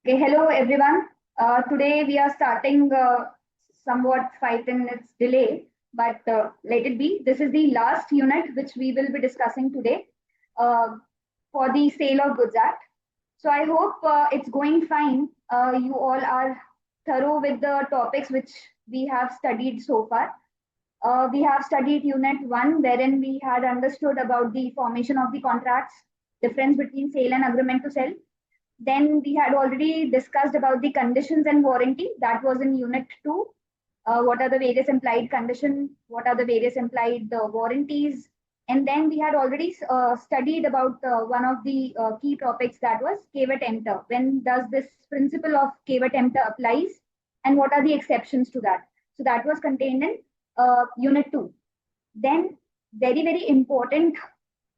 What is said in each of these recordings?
Okay, hello everyone. Today we are starting somewhat 5-10 minutes delay, but let it be. This is the last unit which we will be discussing today uh, for the Sale of Goods Act. So I hope it's going fine. You all are thorough with the topics which we have studied so far. We have studied Unit 1, wherein we had understood about the formation of the contracts, difference between sale and agreement to sell. Then we had already discussed about the conditions and warranty. That was in Unit 2. What are the various implied conditions? What are the various implied warranties? And then we had already studied about one of the key topics, that was caveat emptor. When does this principle of caveat emptor applies, and what are the exceptions to that? So that was contained in Unit 2. Then very important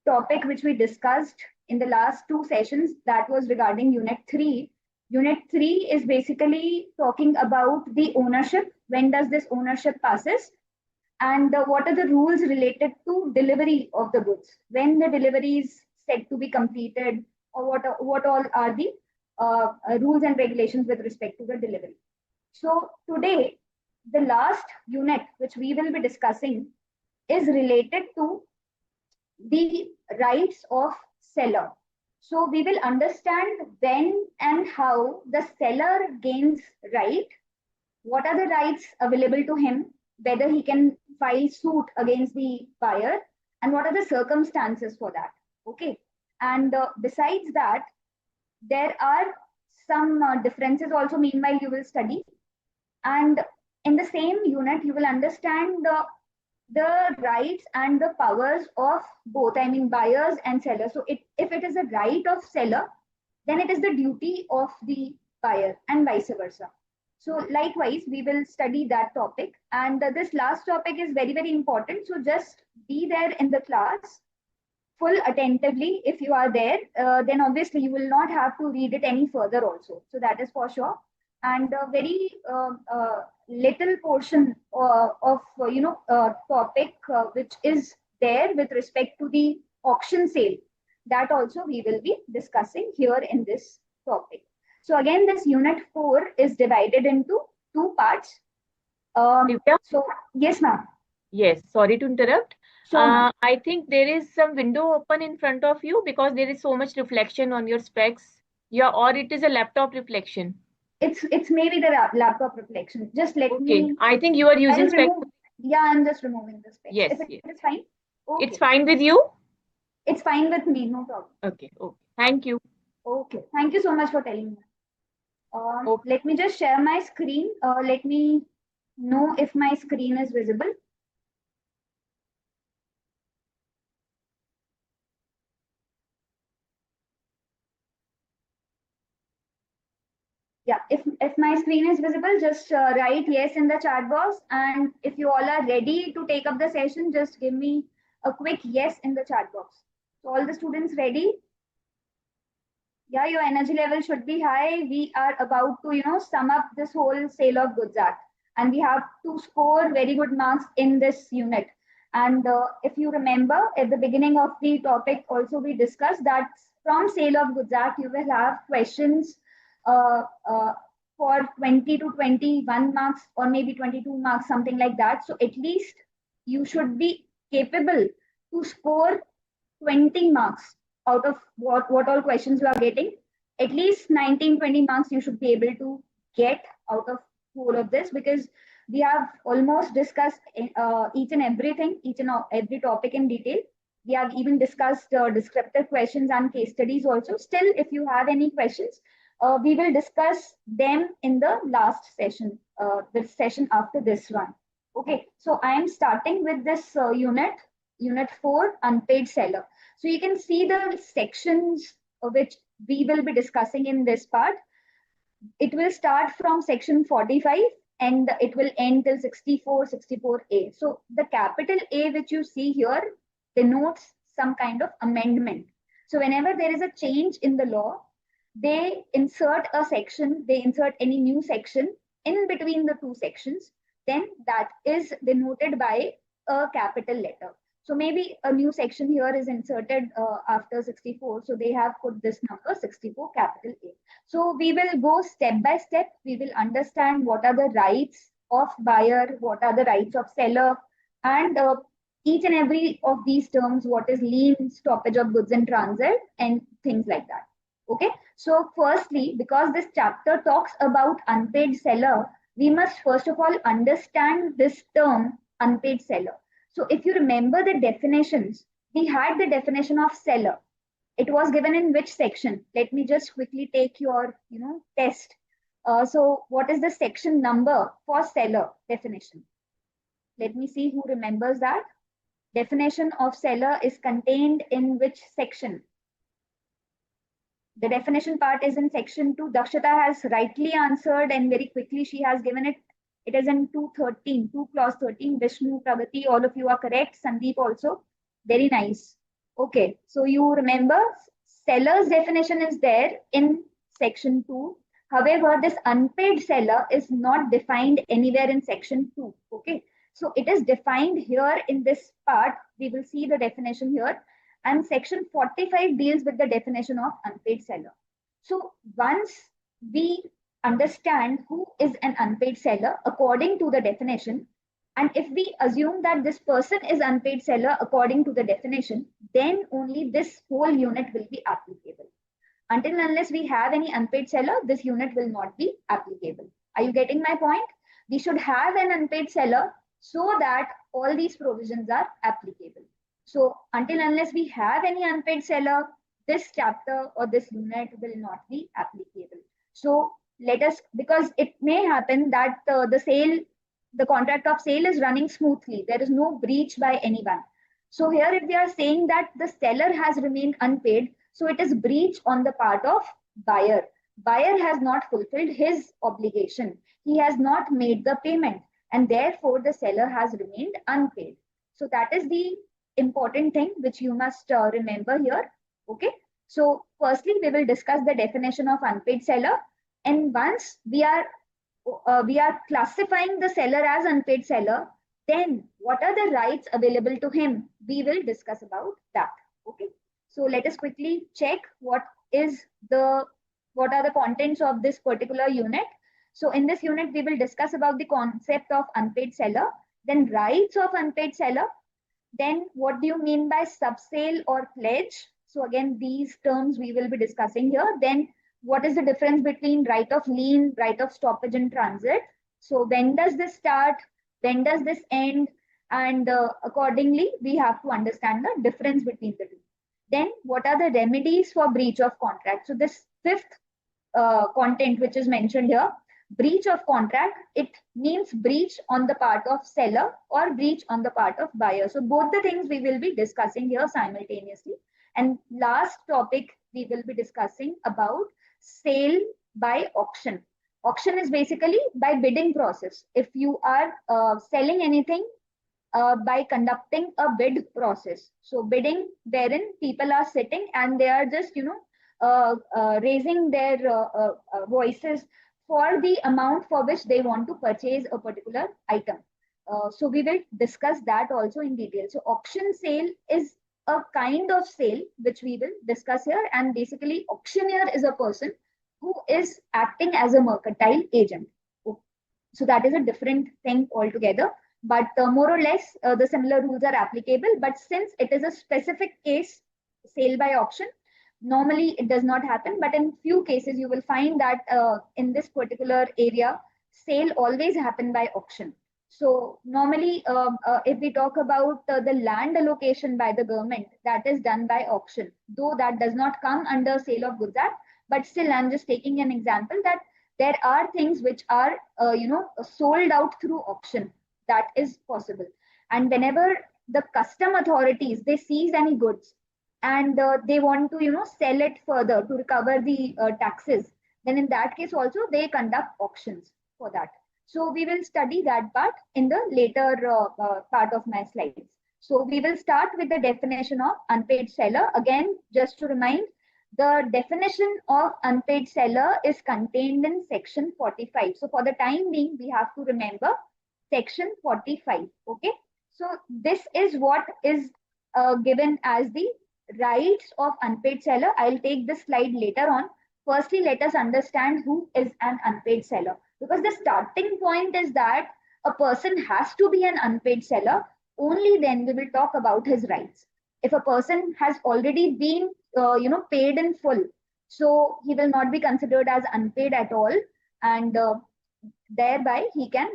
topic which we discussed in the last two sessions, that was regarding Unit 3. Unit 3 is basically talking about the ownership. When does this ownership passes? And what are the rules related to delivery of the goods? When the delivery is said to be completed, or what all are the rules and regulations with respect to the delivery? So today, the last unit which we will be discussing is related to the rights of seller. So we will understand when and how the seller gains right, what are the rights available to him, whether he can file suit against the buyer, and what are the circumstances for that. Okay. And besides that, there are some differences also meanwhile you will study. And in the same unit, you will understand the rights and the powers of both, I mean buyers and sellers. So if it is a right of seller, then it is the duty of the buyer and vice versa. So likewise, we will study that topic. And this last topic is very important. So just be there in the class full attentively. If you are there, then obviously you will not have to read it any further also. So that is for sure. And a very little portion of topic which is there with respect to the auction sale, that also we will be discussing here in this topic. So again, this unit 4 is divided into two parts. Divya? So yes, ma'am. Yes, sorry to interrupt. Sure, I think there is some window open in front of you because there is so much reflection on your specs. Yeah, or it is a laptop reflection. it's maybe the laptop reflection. Just let Okay, me. I think you are using I'll specs. remove. Yeah, I'm just removing the specs. Yes, If it yes. is fine, It's okay. fine with you? It's fine with me, no problem. Okay, okay. Thank you. Okay, thank you so much for telling me. Okay. Let me just share my screen. Let me know if my screen is visible. Yeah, if my screen is visible, just write yes in the chat box. And if you all are ready to take up the session, just give me a quick yes in the chat box. So all the students ready? Yeah, your energy level should be high. We are about to, sum up this whole Sale of Goods Act, and we have to score very good marks in this unit. And if you remember, at the beginning of the topic, also we discussed that from Sale of Goods Act, you will have questions uh, uh, for 20 to 21 marks, or maybe 22 marks, something like that. So at least you should be capable to score 20 marks out of what all questions you are getting. At least 19-20 marks you should be able to get out of all of this, because we have almost discussed each and everything, each and every topic in detail. We have even discussed descriptive questions and case studies also. Still, if you have any questions, we will discuss them in the last session, the session after this one. Okay, so I am starting with this unit 4, unpaid seller. So you can see the sections which we will be discussing in this part. It will start from section 45 and it will end till 64, 64A. So the capital A which you see here denotes some kind of amendment. So whenever there is a change in the law, they insert a section, they insert any new section in between the two sections, then that is denoted by a capital letter. So maybe a new section here is inserted after 64. So they have put this number 64 capital A. So we will go step by step. We will understand what are the rights of buyer, what are the rights of seller, and each and every of these terms, what is lien, stoppage of goods in transit, and things like that. Okay. So firstly, because this chapter talks about unpaid seller, we must first of all understand this term unpaid seller. So if you remember the definitions, we had the definition of seller. It was given in which section? Let me just quickly take your, test. So what is the section number for seller definition? Let me see who remembers that. Definition of seller is contained in which section? The definition part is in section 2. Dakshata has rightly answered and very quickly she has given it. It is in 213, 2 clause 13. Vishnu, Pragati, all of you are correct. Sandeep also. Very nice. Okay, so you remember seller's definition is there in section 2. However, this unpaid seller is not defined anywhere in section 2. Okay, so it is defined here in this part. We will see the definition here. And section 45 deals with the definition of unpaid seller. So once we understand who is an unpaid seller according to the definition, and if we assume that this person is unpaid seller according to the definition, then only this whole unit will be applicable. Until unless we have any unpaid seller, this unit will not be applicable. Are you getting my point? We should have an unpaid seller so that all these provisions are applicable. So until unless we have any unpaid seller, this chapter or this unit will not be applicable. So let us, because it may happen that the contract of sale is running smoothly. There is no breach by anyone. So here if we are saying that the seller has remained unpaid, so it is breach on the part of buyer. Buyer has not fulfilled his obligation. He has not made the payment and therefore the seller has remained unpaid. So that is the important thing which you must remember here. Okay. So firstly, we will discuss the definition of unpaid seller. And once we are classifying the seller as unpaid seller, then what are the rights available to him? We will discuss about that. Okay. So let us quickly check what are the contents of this particular unit. So in this unit, we will discuss about the concept of unpaid seller, then rights of unpaid seller, then what do you mean by subsale or pledge? So again, these terms we will be discussing here. Then what is the difference between right of lien, right of stoppage in transit? So when does this start? When does this end? And accordingly, we have to understand the difference between the two. Then what are the remedies for breach of contract? So this fifth content which is mentioned here, breach of contract, it means breach on the part of seller or breach on the part of buyer. So both the things we will be discussing here simultaneously. And last topic we will be discussing about sale by auction. Auction is basically by bidding process. If you are selling anything by conducting a bid process. So bidding wherein people are sitting and they are just, raising their voices for the amount for which they want to purchase a particular item. So we will discuss that also in detail. So auction sale is a kind of sale which we will discuss here. And basically auctioneer is a person who is acting as a mercantile agent. So that is a different thing altogether. But more or less the similar rules are applicable. But since it is a specific case, sale by auction, normally it does not happen. But in few cases, you will find that in this particular area, sale always happen by auction. So normally, if we talk about the land allocation by the government, that is done by auction, though that does not come under Sale of Goods Act. But still, I'm just taking an example that there are things which are, sold out through auction. That is possible. And whenever the custom authorities, they seize any goods and they want to, sell it further to recover the taxes, then in that case also they conduct auctions for that. So we will study that part in the later part of my slides. So we will start with the definition of unpaid seller. Again, just to remind, the definition of unpaid seller is contained in section 45. So for the time being, we have to remember section 45. Okay. So this is what is given as the rights of unpaid seller. I'll take this slide later on. Firstly, let us understand who is an unpaid seller, because the starting point is that a person has to be an unpaid seller. Only then we will talk about his rights. If a person has already been paid in full, so he will not be considered as unpaid at all, and thereby he can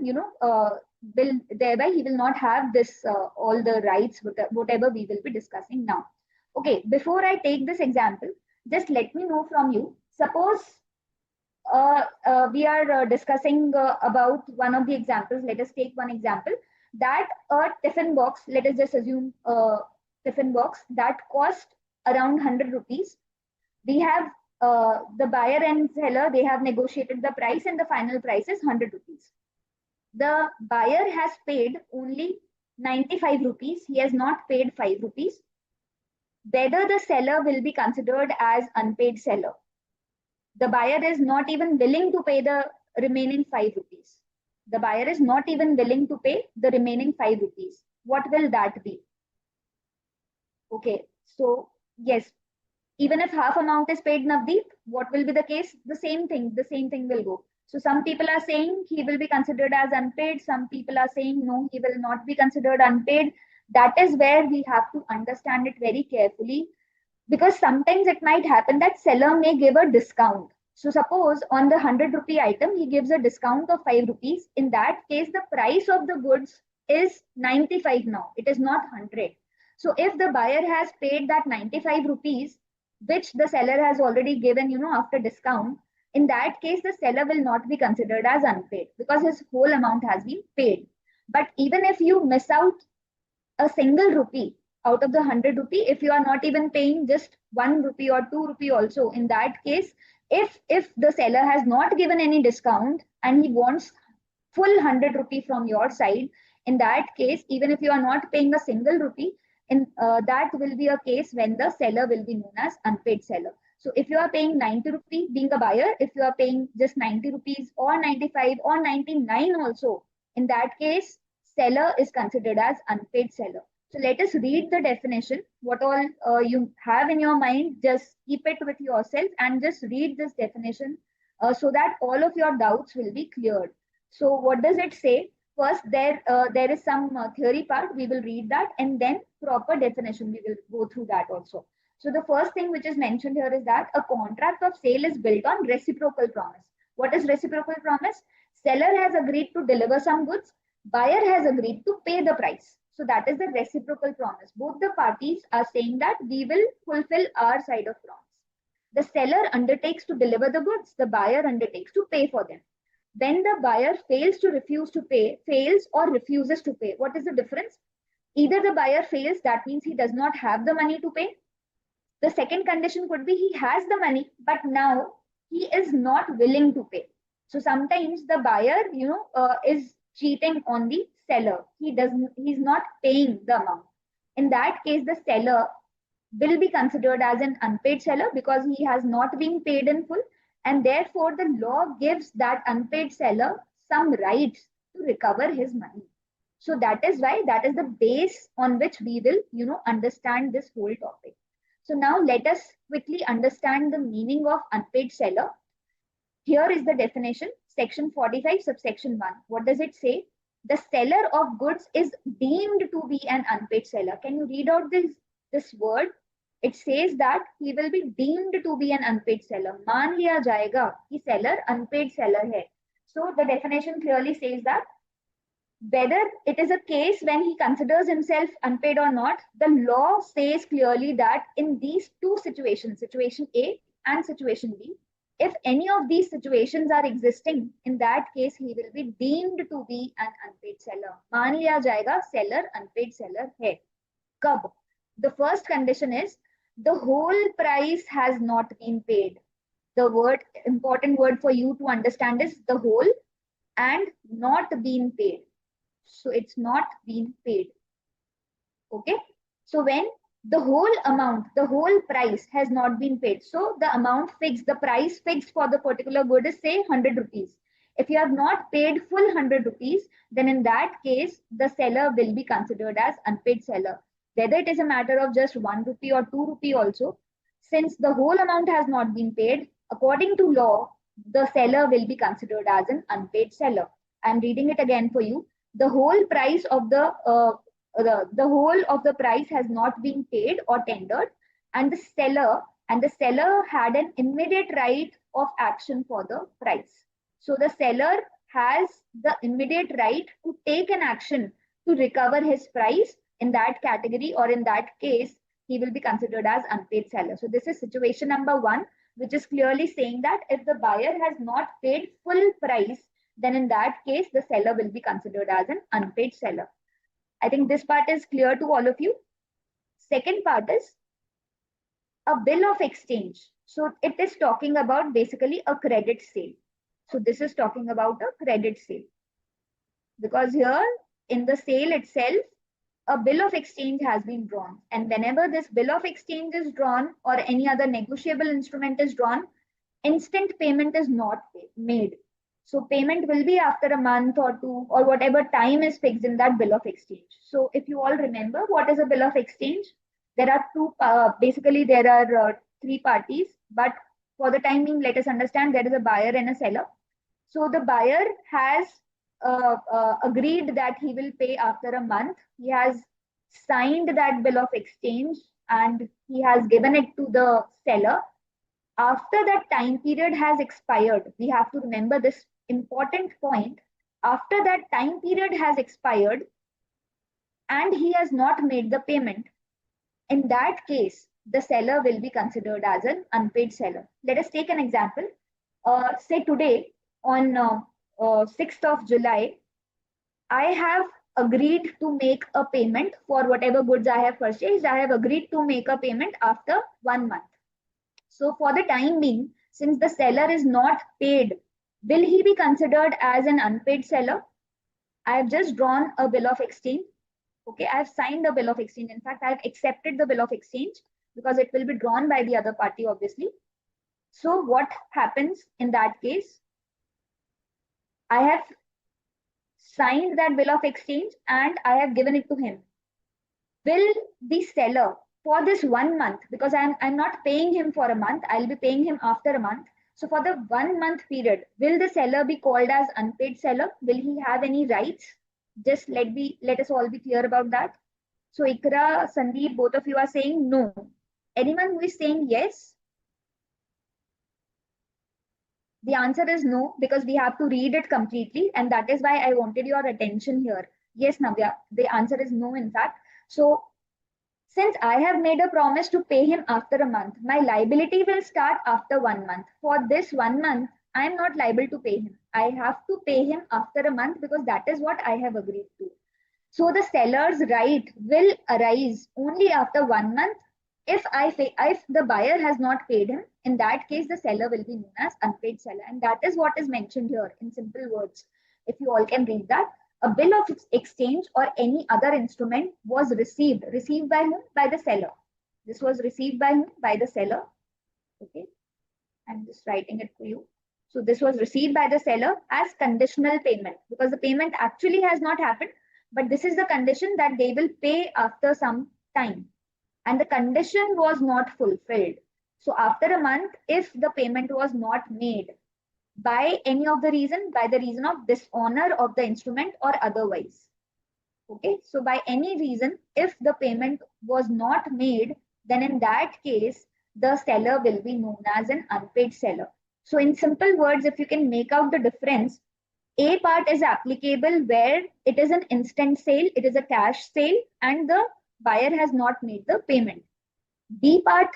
will thereby he will not have this all the rights whatever we will be discussing now. Okay, before I take this example, just let me know from you. Suppose we are discussing about one of the examples. Let us take one example, that a tiffin box, let us just assume a tiffin box that cost around 100 rupees. We have the buyer and seller, they have negotiated the price and the final price is 100 rupees. The buyer has paid only 95 rupees. He has not paid 5 rupees. Whether the seller will be considered as unpaid seller? The buyer is not even willing to pay the remaining 5 rupees. The buyer is not even willing to pay the remaining 5 rupees. What will that be? Okay, so yes, even if half amount is paid, Navdeep, what will be the case? The same thing will go. So some people are saying he will be considered as unpaid. Some people are saying no, he will not be considered unpaid. That is where we have to understand it very carefully, because sometimes it might happen that seller may give a discount. So suppose on the 100 rupee item, he gives a discount of 5 rupees. In that case, the price of the goods is 95 now. It is not 100. So if the buyer has paid that 95 rupees, which the seller has already given, after discount, in that case, the seller will not be considered as unpaid because his whole amount has been paid. But even if you miss out a single rupee out of the 100 rupee, if you are not even paying just 1 rupee or 2 rupee also, in that case, if the seller has not given any discount and he wants full 100 rupee from your side, in that case, even if you are not paying a single rupee, in that will be a case when the seller will be known as unpaid seller. So if you are paying 90 rupee being a buyer, if you are paying just 90 rupees or 95 or 99 also, in that case, seller is considered as unpaid seller. So let us read the definition. What all you have in your mind, just keep it with yourself and just read this definition so that all of your doubts will be cleared. So what does it say? First, there is some theory part. We will read that, and then proper definition. We will go through that also. So the first thing which is mentioned here is that a contract of sale is built on reciprocal promise. What is reciprocal promise? Seller has agreed to deliver some goods. Buyer has agreed to pay the price. So that is the reciprocal promise. Both the parties are saying that we will fulfill our side of promise. The seller undertakes to deliver the goods. The buyer undertakes to pay for them. When the buyer fails or refuses to pay, what is the difference? Either the buyer fails, that means he does not have the money to pay. The second condition could be he has the money, but now he is not willing to pay. So sometimes the buyer, is cheating on the seller. He's not paying the amount. In that case, the seller will be considered as an unpaid seller because he has not been paid in full, and therefore the law gives that unpaid seller some rights to recover his money. So that is why, that is the base on which we will understand this whole topic. So now let us quickly understand the meaning of unpaid seller. Here is the definition, section 45 subsection 1. What does it say? The seller of goods is deemed to be an unpaid seller. Can you read out this word? It says that he will be deemed to be an unpaid seller. मान लिया जाएगा कि seller unpaid seller है. So the definition clearly says that whether it is a case when he considers himself unpaid or not, the law says clearly that in these two situations, situation A and situation B, if any of these situations are existing, in that case he will be deemed to be an unpaid seller. मान लिया जाएगा seller unpaid seller है. कब? The first condition is the whole price has not been paid. The important word for you to understand is the whole and not been paid. So it's not been paid. Okay. So when the whole amount, the whole price has not been paid. So the amount fixed, the price fixed for the particular good is say 100 rupees. If you have not paid full 100 rupees, then in that case, the seller will be considered as unpaid seller. Whether it is a matter of just 1 rupee or 2 rupee also, since the whole amount has not been paid, according to law, the seller will be considered as an unpaid seller. I'm reading it again for you. The whole price of the whole of the price has not been paid or tendered, and the seller had an immediate right of action for the price. So the seller has the immediate right to take an action to recover his price. In that category or in that case, he will be considered as unpaid seller. So this is situation number one, which is clearly saying that if the buyer has not paid full price, then in that case, the seller will be considered as an unpaid seller. I think this part is clear to all of you. Second part is a bill of exchange. So it is talking about basically a credit sale. So this is talking about a credit sale. Because here in the sale itself, a bill of exchange has been drawn. And whenever this bill of exchange is drawn or any other negotiable instrument is drawn, instant payment is not made. So payment will be after a month or two or whatever time is fixed in that bill of exchange. So if you all remember what is a bill of exchange, there are basically there are three parties, but for the time being, let us understand there is a buyer and a seller. So the buyer has agreed that he will pay after a month. He has signed that bill of exchange and he has given it to the seller. After that time period has expired, we have to remember this important point. After that time period has expired and he has not made the payment, in that case, the seller will be considered as an unpaid seller. Let us take an example. Say today on 6th of July, I have agreed to make a payment for whatever goods I have purchased. I have agreed to make a payment after 1 month. So for the time being, since the seller is not paid, will he be considered as an unpaid seller? I have just drawn a bill of exchange. Okay, I have signed the bill of exchange. In fact, I have accepted the bill of exchange because it will be drawn by the other party, obviously. So what happens in that case? I have signed that bill of exchange and I have given it to him. Will the seller for this 1 month, because I'm not paying him for a month, I'll be paying him after a month. So for the 1 month period, will the seller be called as unpaid seller? Will he have any rights? Just let us all be clear about that. So Ikra, Sandeep, both of you are saying no. Anyone who is saying yes? The answer is no, because we have to read it completely, and that is why I wanted your attention here. Yes, Navya, the answer is no, in fact. So since I have made a promise to pay him after a month, my liability will start after 1 month. For this 1 month, I am not liable to pay him. I have to pay him after a month because that is what I have agreed to. So the seller's right will arise only after 1 month. If the buyer has not paid him, in that case, the seller will be known as unpaid seller. And that is what is mentioned here in simple words. If you all can read that, a bill of exchange or any other instrument was received. Received by whom? By the seller. This was received by whom? By the seller. Okay. I'm just writing it for you. So this was received by the seller as conditional payment because the payment actually has not happened, but this is the condition that they will pay after some time. And the condition was not fulfilled. So after a month, if the payment was not made by any of the reason, by the reason of dishonor of the instrument or otherwise. Okay, so by any reason, if the payment was not made, then in that case, the seller will be known as an unpaid seller. So in simple words, if you can make out the difference, A part is applicable where it is an instant sale, it is a cash sale, and the buyer has not made the payment. B part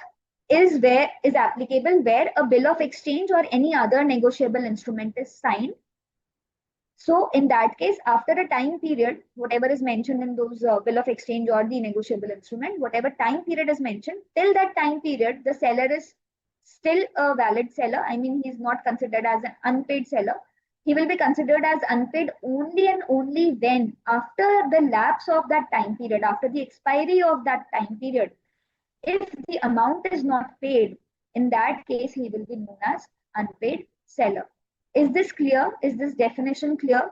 is applicable where a bill of exchange or any other negotiable instrument is signed. So in that case, after a time period, whatever is mentioned in those bill of exchange or the negotiable instrument, whatever time period is mentioned, till that time period, the seller is still a valid seller. I mean, he is not considered as an unpaid seller. He will be considered as unpaid only and only when, after the lapse of that time period, after the expiry of that time period, if the amount is not paid, in that case, he will be known as unpaid seller. Is this clear? Is this definition clear?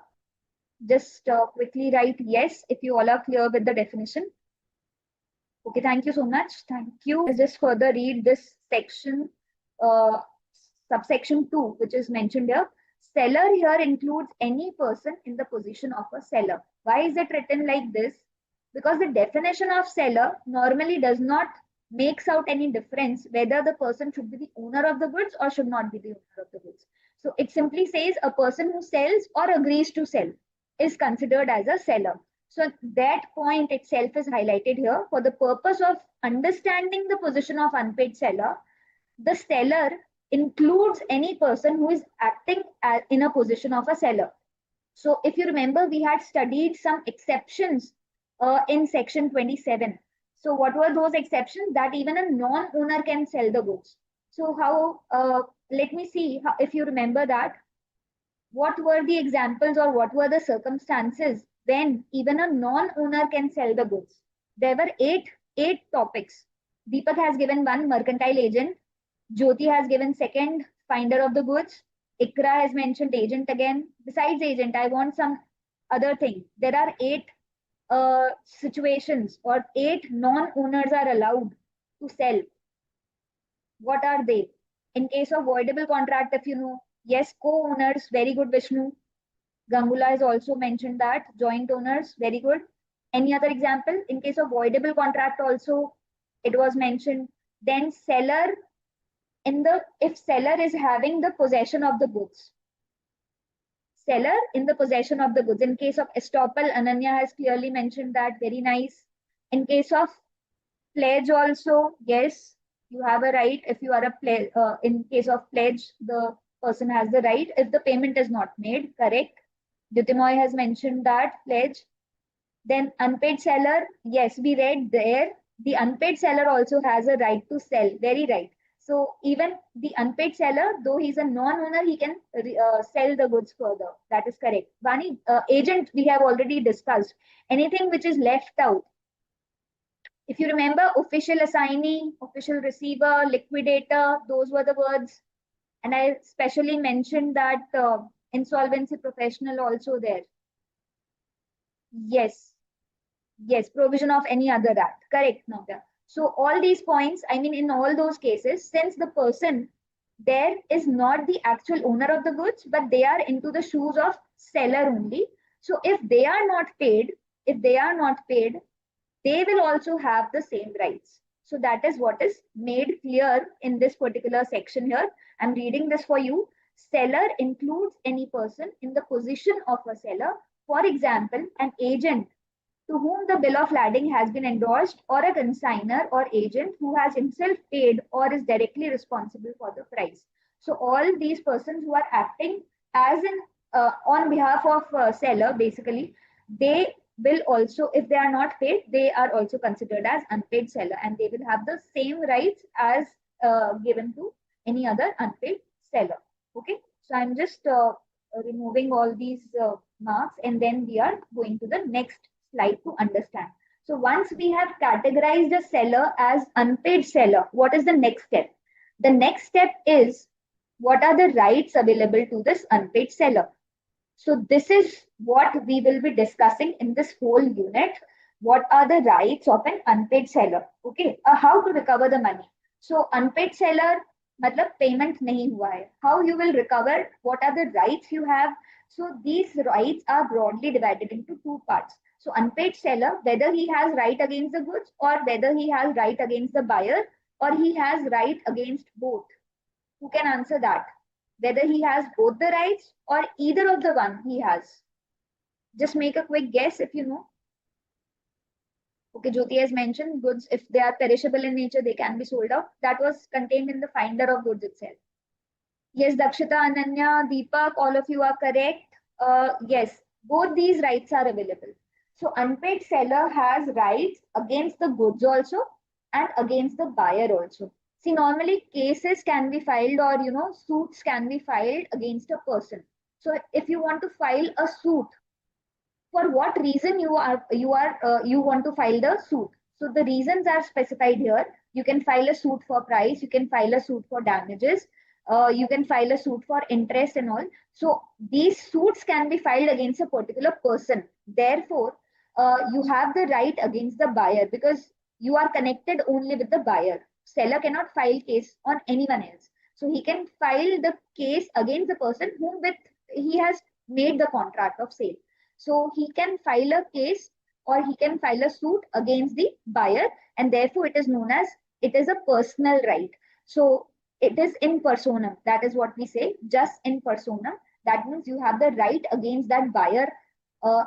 Just quickly write yes if you all are clear with the definition. Okay, thank you so much. Thank you. Let's just further read this section, uh, subsection 2, which is mentioned here. Seller here includes any person in the position of a seller. Why is it written like this? Because the definition of seller normally does not makes out any difference whether the person should be the owner of the goods or should not be the owner of the goods. So it simply says a person who sells or agrees to sell is considered as a seller. So that point itself is highlighted here for the purpose of understanding the position of unpaid seller. The seller includes any person who is acting in a position of a seller. So if you remember, we had studied some exceptions in section 27. So what were those exceptions? That even a non-owner can sell the goods. So how, let me see how, if you remember that. What were the examples or what were the circumstances when even a non-owner can sell the goods? There were eight topics. Deepak has given one, mercantile agent. Jyoti has given second, finder of the goods. Ikra has mentioned agent again. Besides agent, I want some other thing. There are eight situations or eight non-owners are allowed to sell. What are they? In case of voidable contract, if you know, yes, co-owners, very good, Vishnu. Gangula has also mentioned that. Joint owners, very good. Any other example? In case of voidable contract also, it was mentioned. Then seller, if seller is having the possession of the goods. Seller in the possession of the goods. In case of estoppel, Ananya has clearly mentioned that. Very nice. In case of pledge also, yes, you have a right. If you are a pledge, in case of pledge, the person has the right if the payment is not made. Correct. Jyotimoy has mentioned that pledge. Then unpaid seller, yes, we read there. The unpaid seller also has a right to sell. Very right. So even the unpaid seller, though he's a non-owner, he can sell the goods further. That is correct. Vani, agent, we have already discussed. Anything which is left out. If you remember, official assignee, official receiver, liquidator, those were the words. And I specially mentioned that insolvency professional also there. Yes, yes, provision of any other act. Correct, Navya. So all these points, I mean, in all those cases, since the person there is not the actual owner of the goods, but they are into the shoes of seller only. So if they are not paid, if they are not paid, they will also have the same rights. So that is what is made clear in this particular section here. I'm reading this for you. Seller includes any person in the position of a seller. For example, an agent to whom the bill of lading has been endorsed, or a consignor or agent who has himself paid or is directly responsible for the price. So all these persons who are acting as an on behalf of seller, basically, they will also, if they are not paid, they are also considered as unpaid seller, and they will have the same rights as given to any other unpaid seller. Okay, so I'm just removing all these marks, and then we are going to the next slide to understand. So once we have categorized a seller as unpaid seller, what is the next step? The next step is what are the rights available to this unpaid seller? So this is what we will be discussing in this whole unit. What are the rights of an unpaid seller? Okay, how to recover the money. So unpaid seller, matlab payment nahi hua hai. How you will recover? What are the rights you have? So these rights are broadly divided into two parts. So unpaid seller, whether he has right against the goods or whether he has right against the buyer or he has right against both. Who can answer that? Whether he has both the rights or either of the one he has. Just make a quick guess if you know. Okay, Jyoti has mentioned goods, if they are perishable in nature, they can be sold off. That was contained in the finder of goods itself. Yes, Dakshita, Ananya, Deepak, all of you are correct. Yes, both these rights are available. So unpaid seller has rights against the goods also and against the buyer also. See, normally cases can be filed, or suits can be filed against a person. So if you want to file a suit, for what reason you want to file the suit? So the reasons are specified here. You can file a suit for price, you can file a suit for damages, You can file a suit for interest and all. So these suits can be filed against a particular person. Therefore, you have the right against the buyer because you are connected only with the buyer. Seller cannot file case on anyone else. So he can file the case against the person whom with he has made the contract of sale. So he can file a case or he can file a suit against the buyer, and therefore it is known as it is a personal right. So it is in personam. That is what we say, just in personam. That means you have the right against that buyer uh,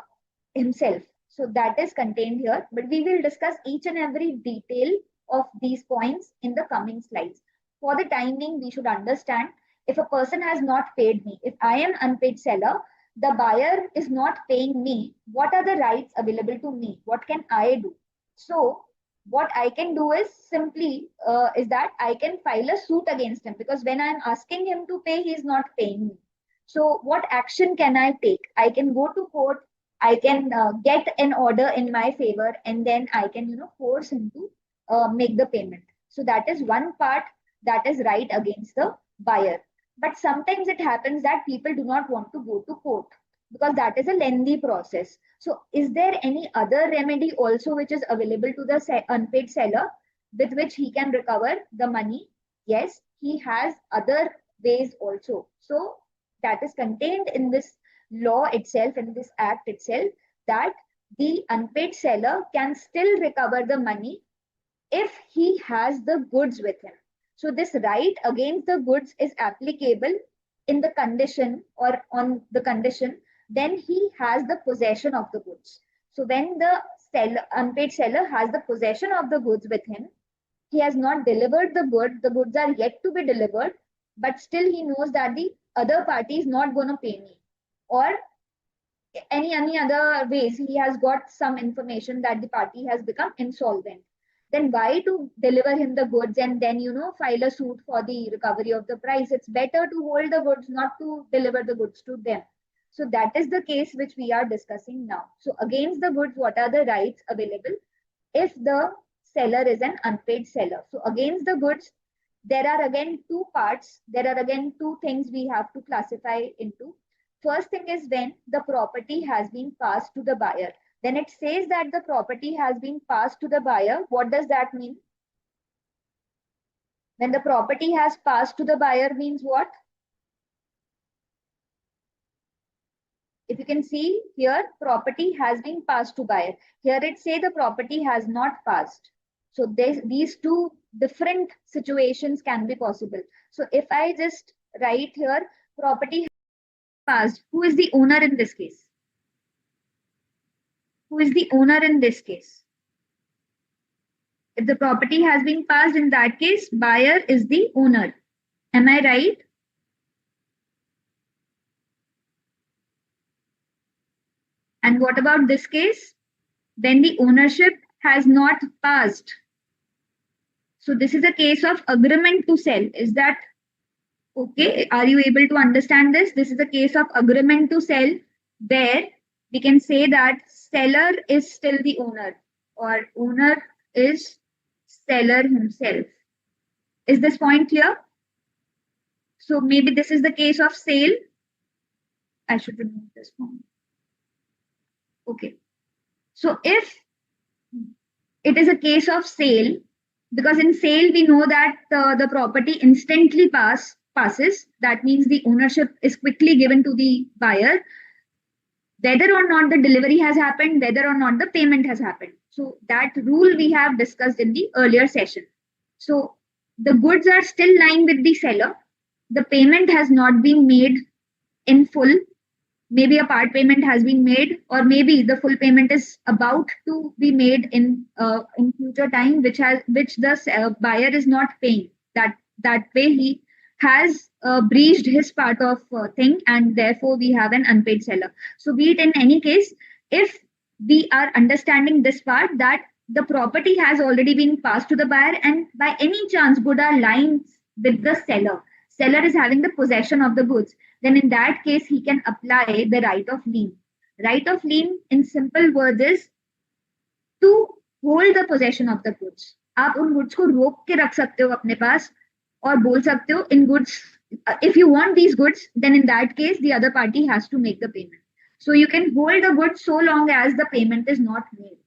himself. So that is contained here, but we will discuss each and every detail of these points in the coming slides. For the time being, we should understand if a person has not paid me, if I am unpaid seller, the buyer is not paying me, what are the rights available to me? What can I do? So what I can do is simply is that I can file a suit against him because when I'm asking him to pay, he is not paying me. So what action can I take? I can go to court. I can get an order in my favor, and then I can, force him to make the payment. So that is one part that is right against the buyer. But sometimes it happens that people do not want to go to court because that is a lengthy process. So is there any other remedy also which is available to the unpaid seller with which he can recover the money? Yes, he has other ways also. So that is contained in this law itself, in this act itself, that the unpaid seller can still recover the money if he has the goods with him. So this right against the goods is applicable in the condition or on the condition then he has the possession of the goods. So when the unpaid seller has the possession of the goods with him, he has not delivered the goods are yet to be delivered, but still he knows that the other party is not going to pay me, or any other ways he has got some information that the party has become insolvent. Then why to deliver him the goods and then file a suit for the recovery of the price? It's better to hold the goods, not to deliver the goods to them. So that is the case which we are discussing now. So against the goods, what are the rights available if the seller is an unpaid seller? So against the goods, there are again two parts. There are again two things we have to classify into. First thing is when the property has been passed to the buyer. Then it says that the property has been passed to the buyer. What does that mean? When the property has passed to the buyer means what? If you can see here, property has been passed to buyer. Here it say the property has not passed. So these two different situations can be possible. So if I just write here, property passed, who is the owner in this case? Who is the owner in this case? If the property has been passed, in that case, buyer is the owner. Am I right? And what about this case? When the ownership has not passed. So this is a case of agreement to sell. Is that okay? Are you able to understand this? This is a case of agreement to sell where we can say that seller is still the owner or owner is seller himself. Is this point clear? So maybe this is the case of sale. I should remove this one. Okay. So if it is a case of sale, because in sale we know that the property instantly passes. That means the ownership is quickly given to the buyer, whether or not the delivery has happened, whether or not the payment has happened. So that rule we have discussed in the earlier session. So the goods are still lying with the seller. The payment has not been made in full. Maybe a part payment has been made, or maybe the full payment is about to be made in future time, which the buyer is not paying. That way he has breached his part of thing, and therefore we have an unpaid seller. So be it in any case, if we are understanding this part that the property has already been passed to the buyer, and by any chance good are lying with the seller is having the possession of the goods, then in that case he can apply the right of lien. Right of lien in simple words is to hold the possession of the goods. आप उन goods को रोक के रख सकते हो अपने पास और बोल सकते हो इन goods if you want these goods, then in that case, the other party has to make the payment. So you can hold the goods so long as the payment is not made.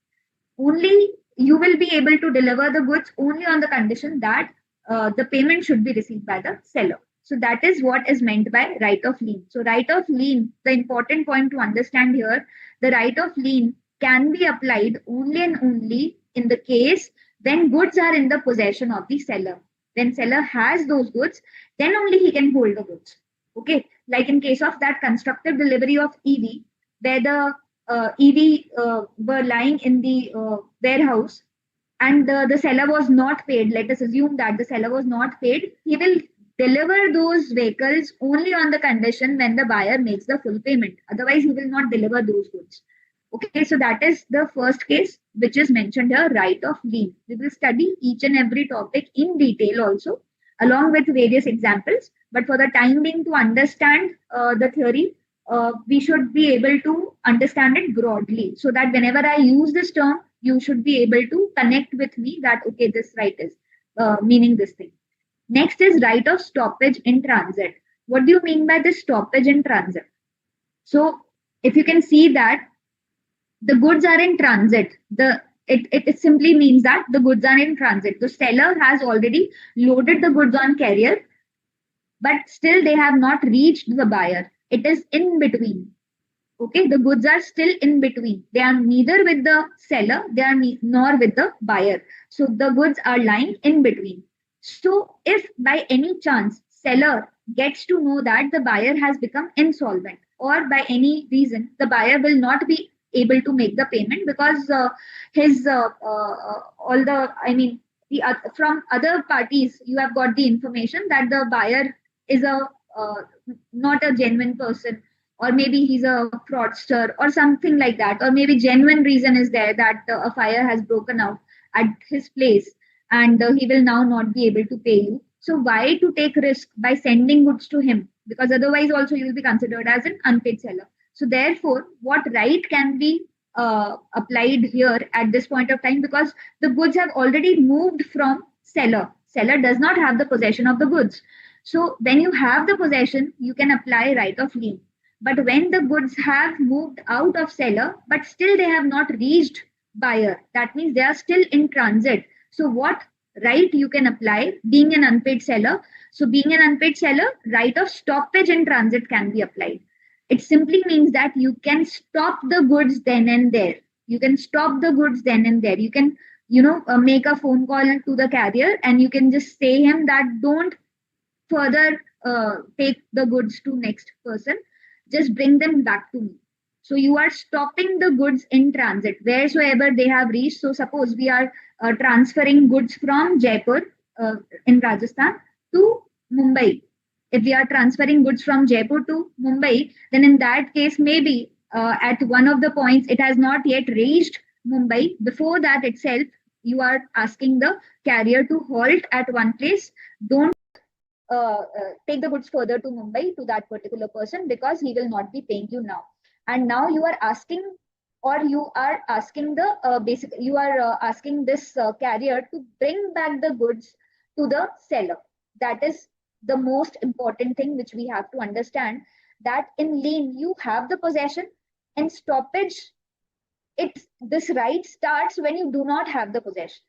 Only you will be able to deliver the goods only on the condition that the payment should be received by the seller. So that is what is meant by right of lien. So right of lien, the important point to understand here, the right of lien can be applied only and only in the case when goods are in the possession of the seller. When seller has those goods, then only he can hold the goods. Okay, like in case of that constructive delivery of EV, where the EV were lying in the warehouse and the seller was not paid. Let us assume that the seller was not paid. He will deliver those vehicles only on the condition when the buyer makes the full payment. Otherwise, he will not deliver those goods. Okay, so that is the first case which is mentioned here, right of lien. We will study each and every topic in detail also, along with various examples. But for the time being, to understand the theory, we should be able to understand it broadly so that whenever I use this term, you should be able to connect with me that, okay, this right is meaning this thing. Next is right of stoppage in transit. What do you mean by this stoppage in transit? So if you can see that the goods are in transit, it simply means that the goods are in transit. The seller has already loaded the goods on carrier, but still they have not reached the buyer. It is in between. Okay, the goods are still in between. They are neither with the seller, they are nor with the buyer. So the goods are lying in between. So if by any chance seller gets to know that the buyer has become insolvent, or by any reason the buyer will not be able to make the payment because his all the I mean the from other parties you have got the information that the buyer is a uh, not a genuine person, or maybe he's a fraudster or something like that, or maybe genuine reason is there that a fire has broken out at his place and he will now not be able to pay you. So why to take risk by sending goods to him, because otherwise also you will be considered as an unpaid seller. So therefore what right can be applied here at this point of time, because the goods have already moved from seller does not have the possession of the goods. So when you have the possession, you can apply right of lien. But when the goods have moved out of seller, but still they have not reached buyer, that means they are still in transit. So what right you can apply being an unpaid seller? So being an unpaid seller, right of stoppage in transit can be applied. It simply means that you can stop the goods then and there. You can stop the goods then and there. You can, make a phone call to the carrier and you can just say him that don't further take the goods to next person, just bring them back to me. So you are stopping the goods in transit wheresoever they have reached. So suppose we are transferring goods from Jaipur uh, in Rajasthan to Mumbai. If we are transferring goods from Jaipur to Mumbai, then in that case maybe at one of the points it has not yet reached Mumbai. Before that itself, you are asking the carrier to halt at one place. Don't take the goods further to Mumbai to that particular person, because he will not be paying you now. And now you are asking, or you are asking the you are asking this carrier to bring back the goods to the seller. That is the most important thing which we have to understand, that in lien you have the possession, and stoppage, it this right starts when you do not have the possession,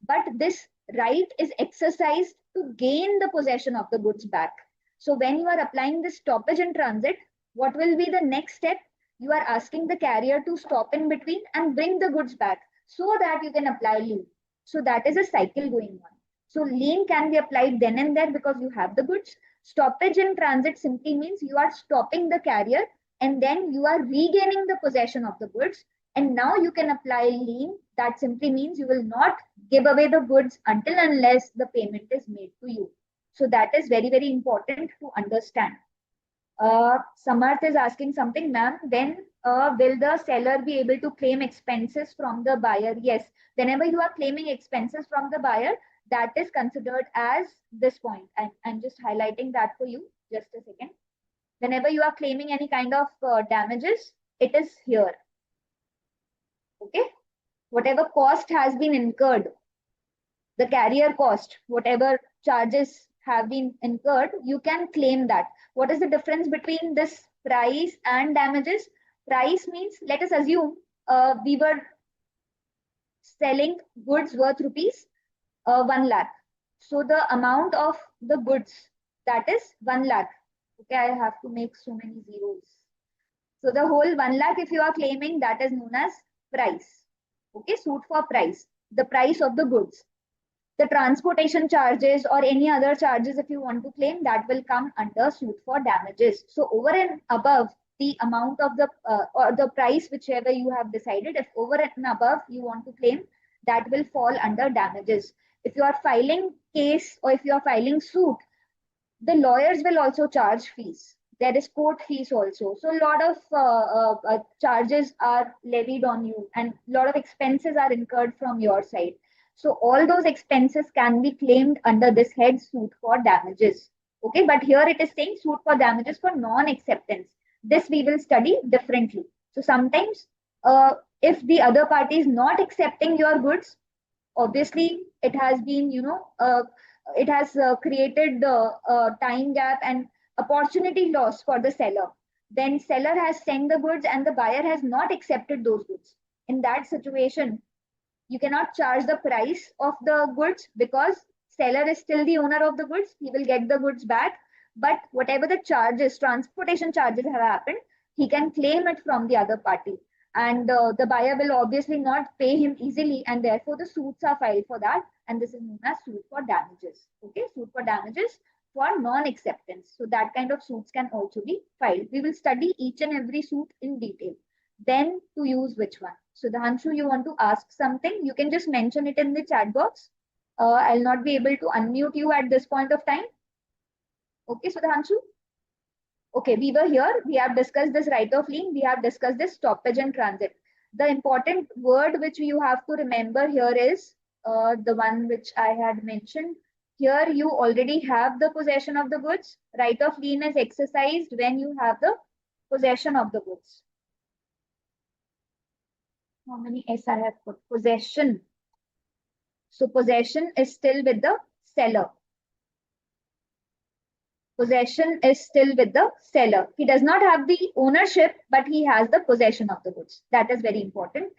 but this right is exercised to gain the possession of the goods back. So when you are applying this stoppage in transit, what will be the next step? You are asking the carrier to stop in between and bring the goods back so that you can apply lien. So that is a cycle going on. So lien can be applied then and there because you have the goods. Stoppage in transit simply means you are stopping the carrier and then you are regaining the possession of the goods, and now you can apply lien. That simply means you will not give away the goods until unless the payment is made to you. So that is very, very important to understand. Samarth is asking something, ma'am. When will the seller be able to claim expenses from the buyer? Yes, whenever you are claiming expenses from the buyer, that is considered as this point. I'm just highlighting that for you. Just a second. Whenever you are claiming any kind of damages, it is here. Okay, whatever cost has been incurred, the carrier cost, whatever charges have been incurred, you can claim that. What is the difference between this price and damages? Price means, let us assume we were selling goods worth rupees 1 lakh. So the amount of the goods, that is 1 lakh. Okay, I have to make so many zeros. So the whole 1 lakh, if you are claiming, that is known as price. Okay, suit for price, the price of the goods. The transportation charges or any other charges, if you want to claim, that will come under suit for damages. So over and above the amount of the or the price, whichever you have decided, if over and above you want to claim, that will fall under damages. If you are filing case or if you are filing suit, the lawyers will also charge fees. There is court fees also. So a lot of charges are levied on you and a lot of expenses are incurred from your side. So all those expenses can be claimed under this head, suit for damages. Okay, but here it is saying suit for damages for non-acceptance. This we will study differently. So sometimes if the other party is not accepting your goods, obviously it has been, it has created the time gap and opportunity loss for the seller. Then seller has sent the goods and the buyer has not accepted those goods. In that situation, you cannot charge the price of the goods because seller is still the owner of the goods. He will get the goods back, but whatever the charges, transportation charges have happened, he can claim it from the other party, and the buyer will obviously not pay him easily, and therefore the suits are filed for that, and this is known as suit for damages. Okay, suit for damages for non-acceptance. So that kind of suits can also be filed. We will study each and every suit in detail, then to use which one. So the Hanshu, you want to ask something, you can just mention it in the chat box. I'll not be able to unmute you at this point of time. Okay, so the Hanshu. Okay, we were here. We have discussed this right of lien. We have discussed this stoppage and transit. The important word which you have to remember here is the one which I had mentioned. Here you already have the possession of the goods. Right of lien is exercised when you have the possession of the goods. How many S I have put? Possession. So possession is still with the seller. Possession is still with the seller. He does not have the ownership, but he has the possession of the goods. That is very important.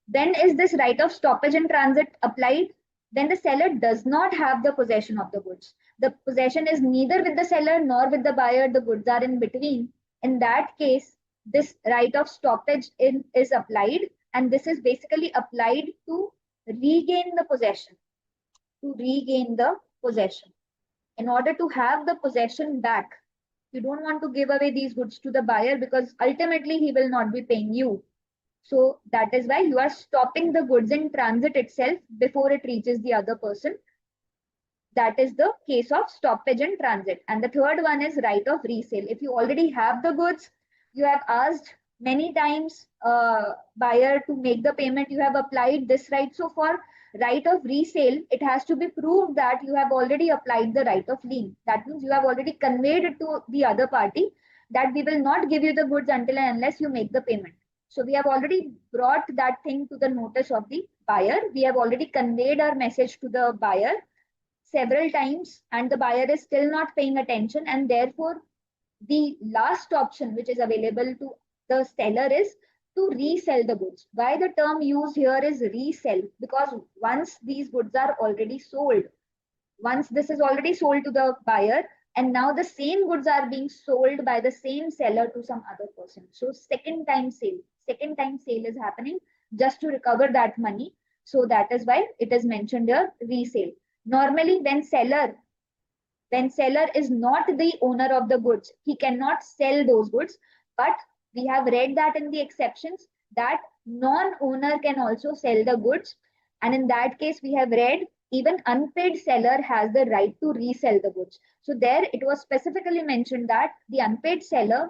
Then is this right of stoppage and transit applied? Then the seller does not have the possession of the goods. The possession is neither with the seller nor with the buyer. The goods are in between. In that case, this right of stoppage is applied, and this is basically applied to regain the possession. To regain the possession. In order to have the possession back, you don't want to give away these goods to the buyer because ultimately he will not be paying you. So that is why you are stopping the goods in transit itself before it reaches the other person. That is the case of stoppage and transit. And the third one is right of resale. If you already have the goods, you have asked many times buyer to make the payment, you have applied this right. So for right of resale, it has to be proved that you have already applied the right of lien. That means you have already conveyed it to the other party that we will not give you the goods until and unless you make the payment. So we have already brought that thing to the notice of the buyer. We have already conveyed our message to the buyer several times, and the buyer is still not paying attention, and therefore the last option which is available to the seller is to resell the goods. Why the term used here is resell? Because once these goods are already sold, once this is already sold to the buyer, and now the same goods are being sold by the same seller to some other person. So second time sale is happening just to recover that money. So that is why it is mentioned here, resale. Normally when seller is not the owner of the goods, he cannot sell those goods. But we have read that in the exceptions that non-owner can also sell the goods. And in that case, we have read even unpaid seller has the right to resell the goods. So there it was specifically mentioned that the unpaid seller,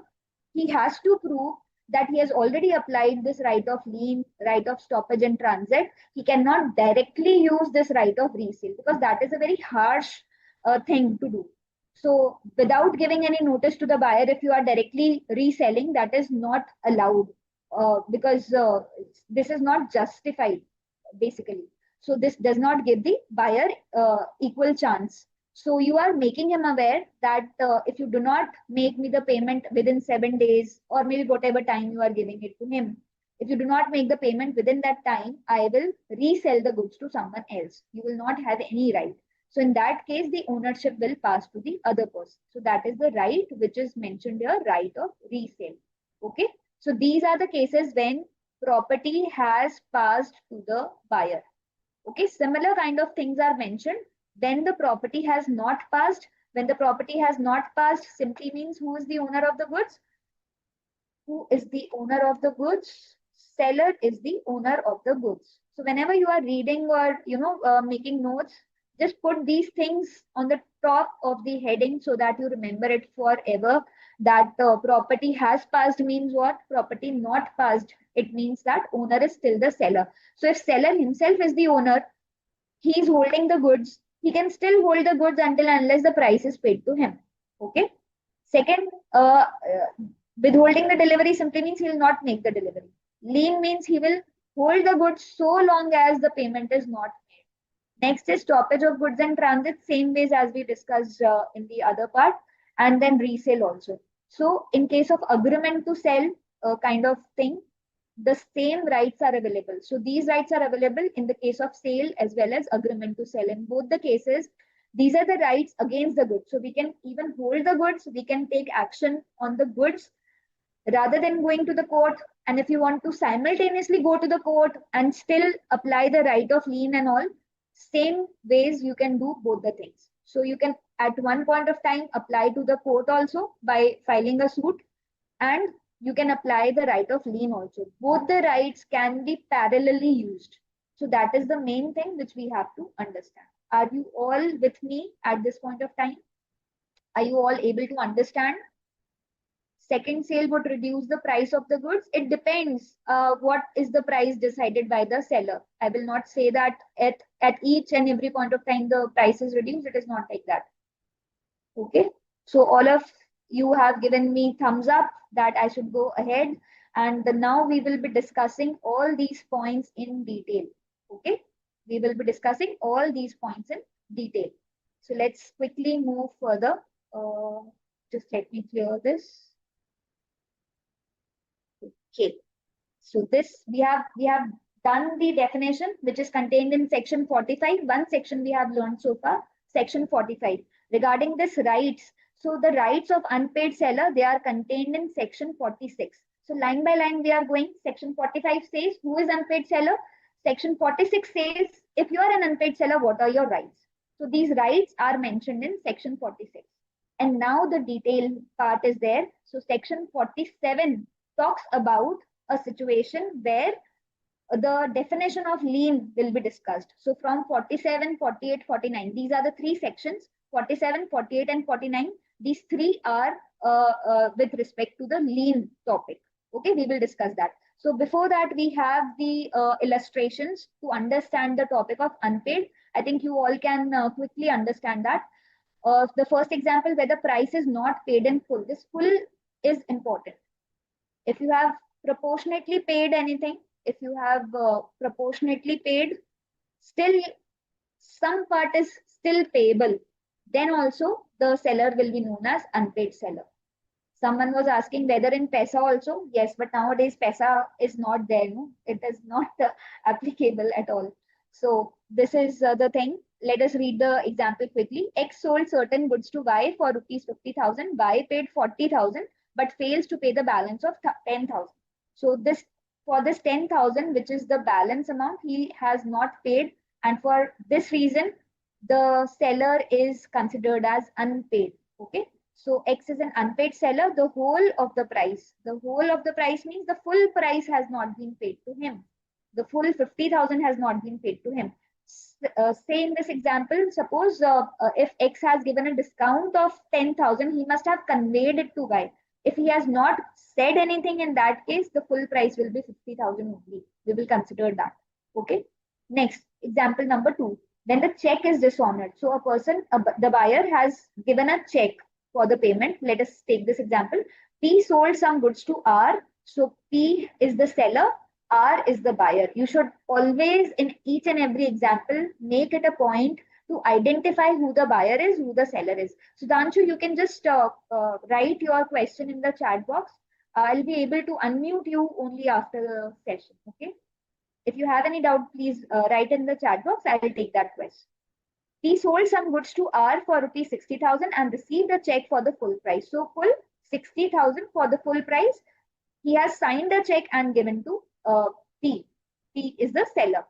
he has to prove that he has already applied this right of lien, right of stoppage and transit. He cannot directly use this right of resale because that is a very harsh thing to do. So without giving any notice to the buyer, if you are directly reselling, that is not allowed because this is not justified basically. So this does not give the buyer equal chance. So you are making him aware that if you do not make me the payment within 7 days, or maybe whatever time you are giving it to him, if you do not make the payment within that time, I will resell the goods to someone else. You will not have any right. So in that case, the ownership will pass to the other person. So that is the right which is mentioned here, right of resale. Okay. So these are the cases when property has passed to the buyer. Okay, similar kind of things are mentioned when the property has not passed. When the property has not passed simply means who is the owner of the goods? Who is the owner of the goods? Seller is the owner of the goods. So whenever you are reading or making notes, just put these things on the top of the heading so that you remember it forever. That property has passed means what? Property not passed, it means that owner is still the seller. So if seller himself is the owner, he is holding the goods, he can still hold the goods until unless the price is paid to him. Okay. Second, withholding the delivery simply means he will not make the delivery. Lien means he will hold the goods so long as the payment is not made. Next is stoppage of goods and transit, same ways as we discussed in the other part, and then resale also. So in case of agreement to sell kind of thing, the same rights are available. So these rights are available in the case of sale as well as agreement to sell. In both the cases, these are the rights against the goods. So we can even hold the goods, we can take action on the goods rather than going to the court. And if you want to simultaneously go to the court and still apply the right of lien and all, same ways you can do both the things. So you can at one point of time apply to the court also by filing a suit, and you can apply the right of lien also. Both the rights can be parallelly used. So that is the main thing which we have to understand. Are you all with me at this point of time? Are you all able to understand? Second sale would reduce the price of the goods. It depends what is the price decided by the seller. I will not say that at each and every point of time the price is reduced. It is not like that. Okay. So all of you have given me thumbs up that I should go ahead. And now we will be discussing all these points in detail. Okay. We will be discussing all these points in detail. So let's quickly move further. Just let me clear this. Okay. So this we have done the definition which is contained in section 45. One section we have learned so far, section 45. Regarding this rights, so the rights of unpaid seller, they are contained in section 46. So line by line we are going. Section 45 says who is unpaid seller. Section 46 says if you are an unpaid seller, what are your rights? So these rights are mentioned in section 46. And now the detail part is there. So section 47 talks about a situation where the definition of lien will be discussed. So from 47, 48, 49, these are the three sections, 47, 48 and 49. These three are with respect to the lien topic. Okay, we will discuss that. So before that, we have the illustrations to understand the topic of unpaid. I think you all can quickly understand that. The first example where the price is not paid in full. This full is important. If you have proportionately paid anything, if you have proportionately paid, still some part is still payable, then also the seller will be known as unpaid seller. Someone was asking whether in Pesa also. Yes, but nowadays Pesa is not there. No? It is not applicable at all. So this is the thing. Let us read the example quickly. X sold certain goods to Y for rupees 50,000. Y paid 40,000 but fails to pay the balance of 10,000. So this for this 10,000, which is the balance amount, he has not paid, and for this reason, the seller is considered as unpaid. Okay. So X is an unpaid seller. The whole of the price. The whole of the price means the full price has not been paid to him. The full 50,000 has not been paid to him. Say in this example, suppose if X has given a discount of 10,000, he must have conveyed it to Y. If he has not said anything, in that case, the full price will be 50,000 only. We will consider that. Okay. Next, example number 2. Then the check is dishonored. So a person, the buyer has given a check for the payment. Let us take this example. P sold some goods to R. So P is the seller, R is the buyer. You should always, in each and every example, make it a point to identify who the buyer is, who the seller is. Sudhanshu, you can just write your question in the chat box. I'll be able to unmute you only after the session. Okay. If you have any doubt, please write in the chat box. I'll take that question. He sold some goods to R for rupees 60,000 and received a check for the full price. So full 60,000 for the full price. He has signed a check and given to P. P is the seller.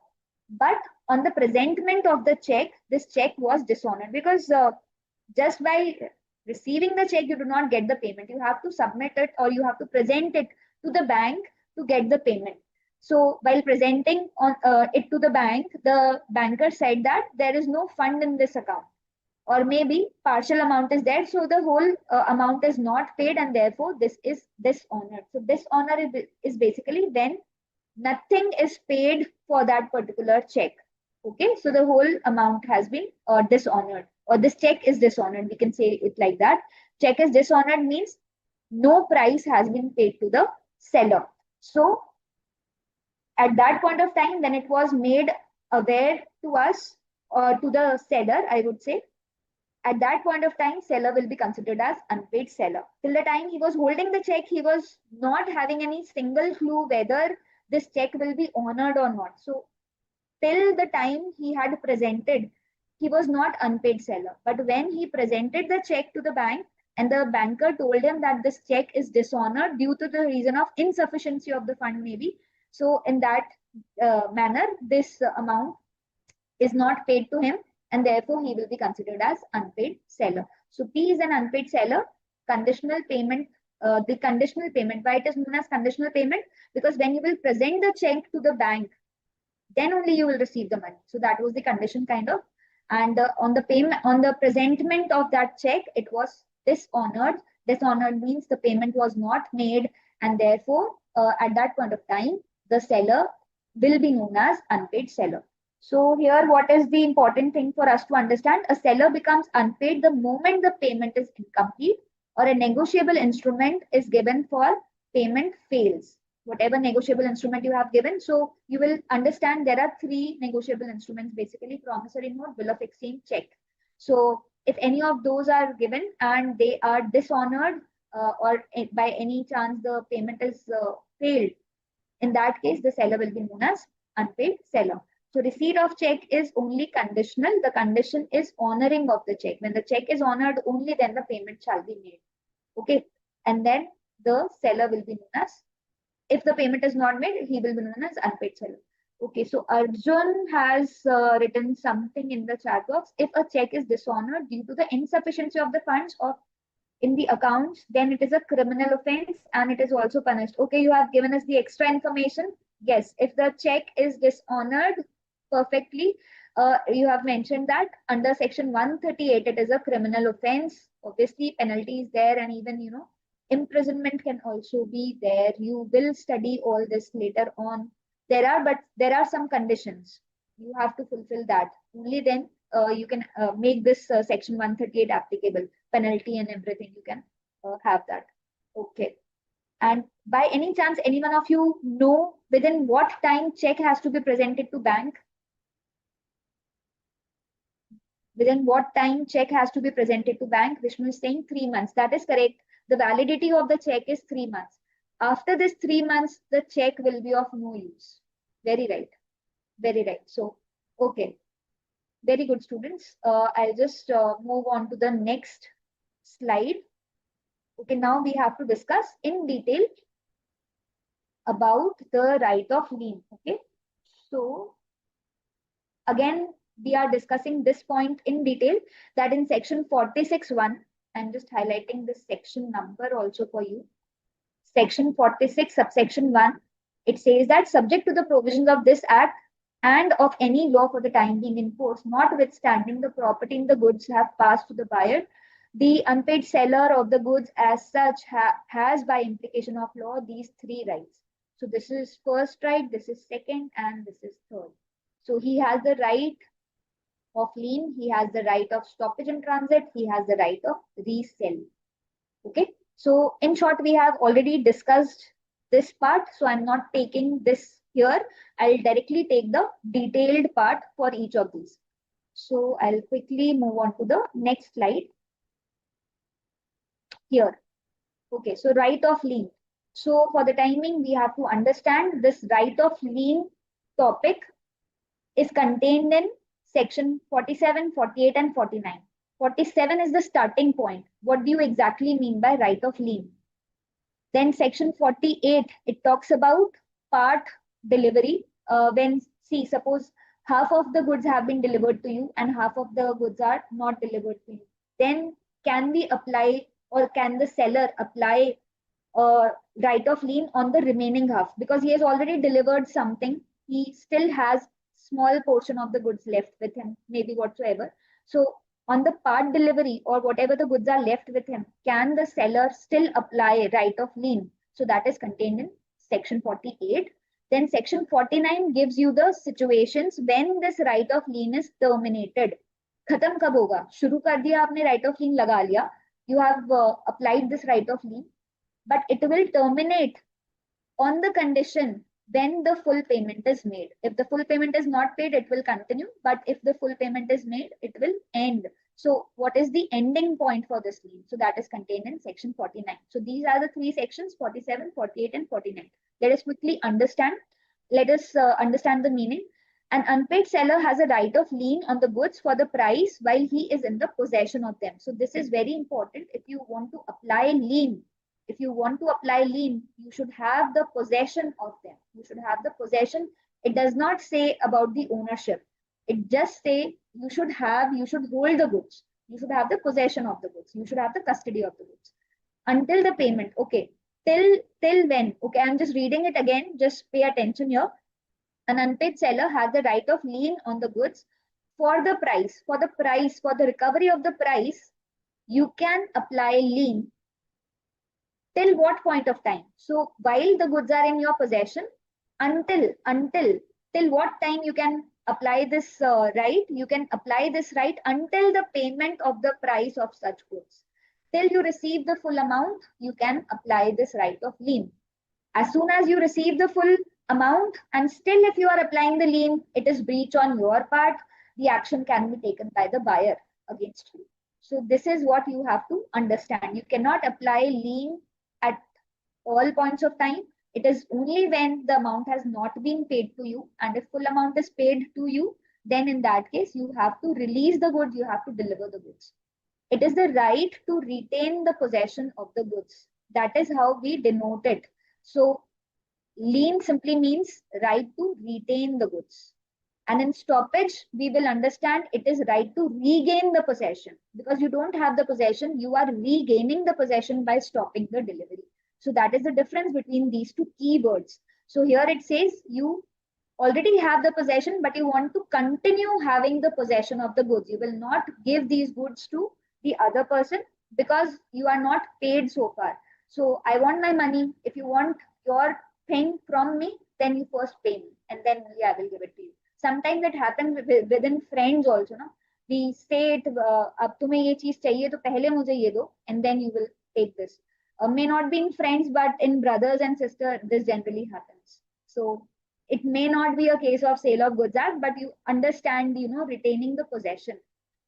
But on the presentment of the check, this check was dishonored because just by receiving the check, you do not get the payment. You have to submit it or you have to present it to the bank to get the payment. So while presenting it to the bank, the banker said that there is no fund in this account, or maybe partial amount is there, so the whole amount is not paid, and therefore this is dishonored. So dishonor is basically when nothing is paid for that particular check. Okay, so the whole amount has been dishonored, or this check is dishonored. We can say it like that. Check is dishonored means no price has been paid to the seller. So at that point of time, when it was made aware to us or to the seller, I would say, at that point of time, seller will be considered as unpaid seller. Till the time he was holding the check, he was not having any single clue whether this check will be honored or not. So till the time he had presented, he was not unpaid seller. But when he presented the check to the bank and the banker told him that this check is dishonored due to the reason of insufficiency of the fund, maybe. So in that manner, this amount is not paid to him, and therefore he will be considered as unpaid seller. So P is an unpaid seller. Conditional payment, the conditional payment, why it is known as conditional payment? Because when you will present the check to the bank, then only you will receive the money. So that was the condition kind of. And on the payment, on the presentment of that check, it was dishonored. Dishonored means the payment was not made, and therefore at that point of time, the seller will be known as unpaid seller. So here, what is the important thing for us to understand? A seller becomes unpaid the moment the payment is incomplete or a negotiable instrument is given for payment fails. Whatever negotiable instrument you have given. So you will understand there are three negotiable instruments, basically promissory note, bill of exchange, check. So if any of those are given and they are dishonored or by any chance the payment is failed, in that case, the seller will be known as unpaid seller. So receipt of check is only conditional. The condition is honoring of the check. When the check is honored, only then the payment shall be made. Okay. And then the seller will be known as, if the payment is not made, he will be known as unpaid seller. Okay, so Arjun has written something in the chat box. If a check is dishonored due to the insufficiency of the funds or in the accounts, then it is a criminal offense and it is also punished. Okay, you have given us the extra information. Yes, if the check is dishonored perfectly, you have mentioned that under section 138, it is a criminal offense. Obviously, penalty is there, and even, imprisonment can also be there. You will study all this later on. But there are some conditions. You have to fulfill that. Only then you can make this section 138 applicable. Penalty and everything, you can have that. Okay. And by any chance, any one of you know within what time check has to be presented to bank? Within what time check has to be presented to bank? Vishnu is saying 3 months. That is correct. The validity of the check is 3 months. After this 3 months, the check will be of no use. Very right. Very right. So, okay. Very good, students. I'll just move on to the next slide. Okay, now we have to discuss in detail about the right of lien. Okay. So, again, we are discussing this point in detail, that in section 46(1), I'm just highlighting this section number also for you. Section 46, subsection 1, it says that subject to the provisions of this act and of any law for the time being in force, notwithstanding the property in the goods have passed to the buyer, the unpaid seller of the goods as such has by implication of law these three rights. So this is first right, this is second, and this is third. So he has the right of lien, he has the right of stoppage in transit, he has the right of resell. Okay. So in short, we have already discussed this part. So I'm not taking this here. I'll directly take the detailed part for each of these. So I'll quickly move on to the next slide here. Okay, so right of lien. So for the timing, we have to understand this right of lien topic is contained in section 47, 48, and 49. 47 is the starting point. What do you exactly mean by right of lien? Then section 48, it talks about part delivery. When, see, suppose half of the goods have been delivered to you and half of the goods are not delivered to you. Then can we apply, or can the seller apply right of lien on the remaining half? Because he has already delivered something. He still has small portion of the goods left with him, maybe whatsoever. So on the part delivery or whatever the goods are left with him, can the seller still apply right of lien? So that is contained in section 48. Then section 49 gives you the situations when this right of lien is terminated. खत्म कब होगा? शुरू कर दिया आपने, right of lien लगा लिया, you have applied this right of lien, but it will terminate on the condition when the full payment is made. If the full payment is not paid, it will continue, but if the full payment is made, it will end. So what is the ending point for this lien? So that is contained in section 49. So these are the three sections, 47, 48, and 49. Let us quickly understand. Let us understand the meaning. An unpaid seller has a right of lien on the goods for the price while he is in the possession of them. So this is very important. If you want to apply lien, you should have the possession of them. You should have the possession. It does not say about the ownership. It just say you should hold the goods. You should have the possession of the goods. You should have the custody of the goods until the payment. Okay. Till when? Okay, I'm just reading it again. Just pay attention here. An unpaid seller has the right of lien on the goods for the price. For the recovery of the price, you can apply lien. Till what point of time? So while the goods are in your possession, till what time you can apply this right? You can apply this right until the payment of the price of such goods. Till you receive the full amount, you can apply this right of lien. As soon as you receive the full amount, and still if you are applying the lien, it is breach on your part, the action can be taken by the buyer against you. So this is what you have to understand. You cannot apply lien at all points of time. It is only when the amount has not been paid to you, and if full amount is paid to you, then in that case you have to release the goods, you have to deliver the goods. It is the right to retain the possession of the goods. That is how we denote it. So lien simply means right to retain the goods. And in stoppage, we will understand it is right to regain the possession. Because you don't have the possession, you are regaining the possession by stopping the delivery. So that is the difference between these two keywords. So here it says you already have the possession, but you want to continue having the possession of the goods. You will not give these goods to the other person because you are not paid so far. So I want my money. If you want your thing from me, then you first pay me, and then only I will give it to you. Sometimes it happens within friends also. No? We say it, अब तुम्हें ये चीज चाहिए तो पहले मुझे ये दो, and then you will take this. May not be in friends, but in brothers and sisters, this generally happens. So it may not be a case of sale of goods act, but you understand, retaining the possession,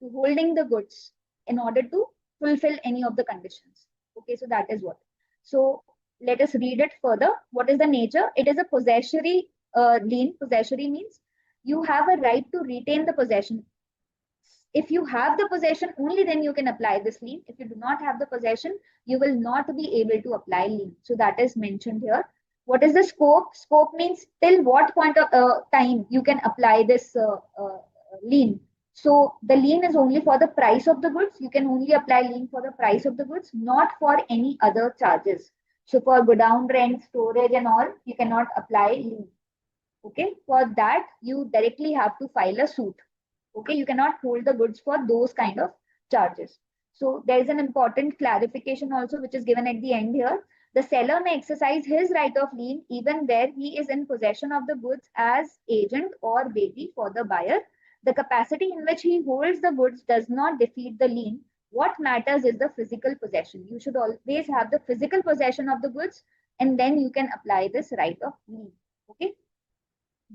to holding the goods in order to fulfill any of the conditions. Okay, so that is what. So let us read it further. What is the nature? It is a possessory lien. Possessory means you have a right to retain the possession. If you have the possession, only then you can apply this lien. If you do not have the possession, you will not be able to apply lien. So that is mentioned here. What is the scope? Scope means till what point of time you can apply this lien. So the lien is only for the price of the goods. You can only apply lien for the price of the goods, not for any other charges. So for godown rent, storage and all, you cannot apply lien. Okay, for that you directly have to file a suit. Okay, you cannot hold the goods for those kind of charges. So there is an important clarification also which is given at the end here. The seller may exercise his right of lien even where he is in possession of the goods as agent or baby for the buyer. The capacity in which he holds the goods does not defeat the lien. What matters is the physical possession. You should always have the physical possession of the goods, and then you can apply this right of lien. Okay.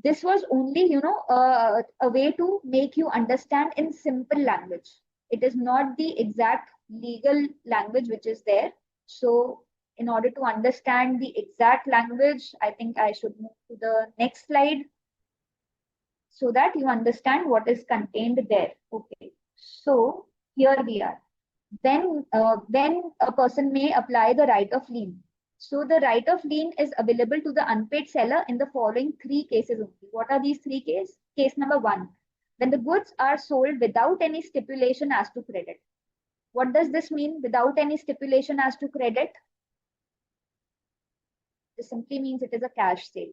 This was only, a way to make you understand in simple language. It is not the exact legal language which is there. So in order to understand the exact language, I think I should move to the next slide so that you understand what is contained there. Okay, so here we are. When a person may apply the right of lien. So the right of lien is available to the unpaid seller in the following three cases only. What are these three cases? Case number one, when the goods are sold without any stipulation as to credit. What does this mean, without any stipulation as to credit? This simply means it is a cash sale.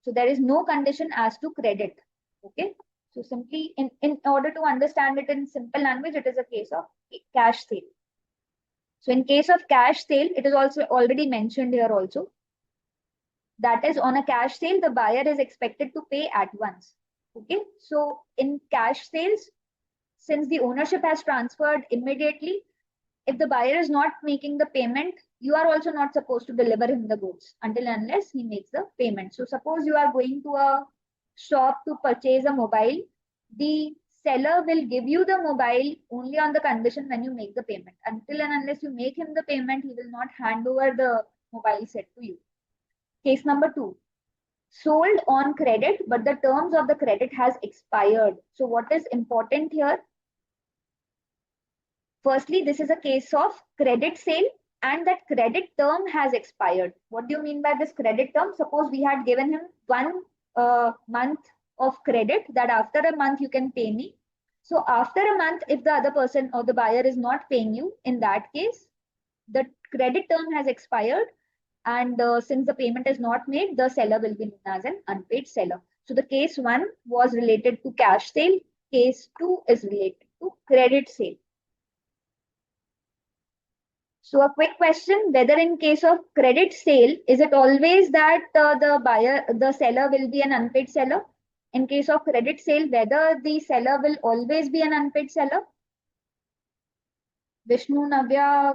So there is no condition as to credit. Okay. So simply in order to understand it in simple language, it is a case of cash sale. So in case of cash sale, it is also already mentioned here also. That is, on a cash sale, the buyer is expected to pay at once. Okay. So in cash sales, since the ownership has transferred immediately, if the buyer is not making the payment, you are also not supposed to deliver him the goods until unless he makes the payment. So suppose you are going to a shop to purchase a mobile, the seller will give you the mobile only on the condition when you make the payment. Until and unless you make him the payment, he will not hand over the mobile set to you. Case number two, sold on credit, but the terms of the credit has expired. So what is important here? Firstly, this is a case of credit sale and that credit term has expired. What do you mean by this credit term? Suppose we had given him 1 month of credit, that after a month you can pay me. So after a month, if the other person or the buyer is not paying you, in that case, the credit term has expired. And since the payment is not made, the seller will be known as an unpaid seller. So the case one was related to cash sale. Case two is related to credit sale. So a quick question, whether in case of credit sale, is it always that the seller will be an unpaid seller? In case of credit sale, whether the seller will always be an unpaid seller? Vishnu, Navya,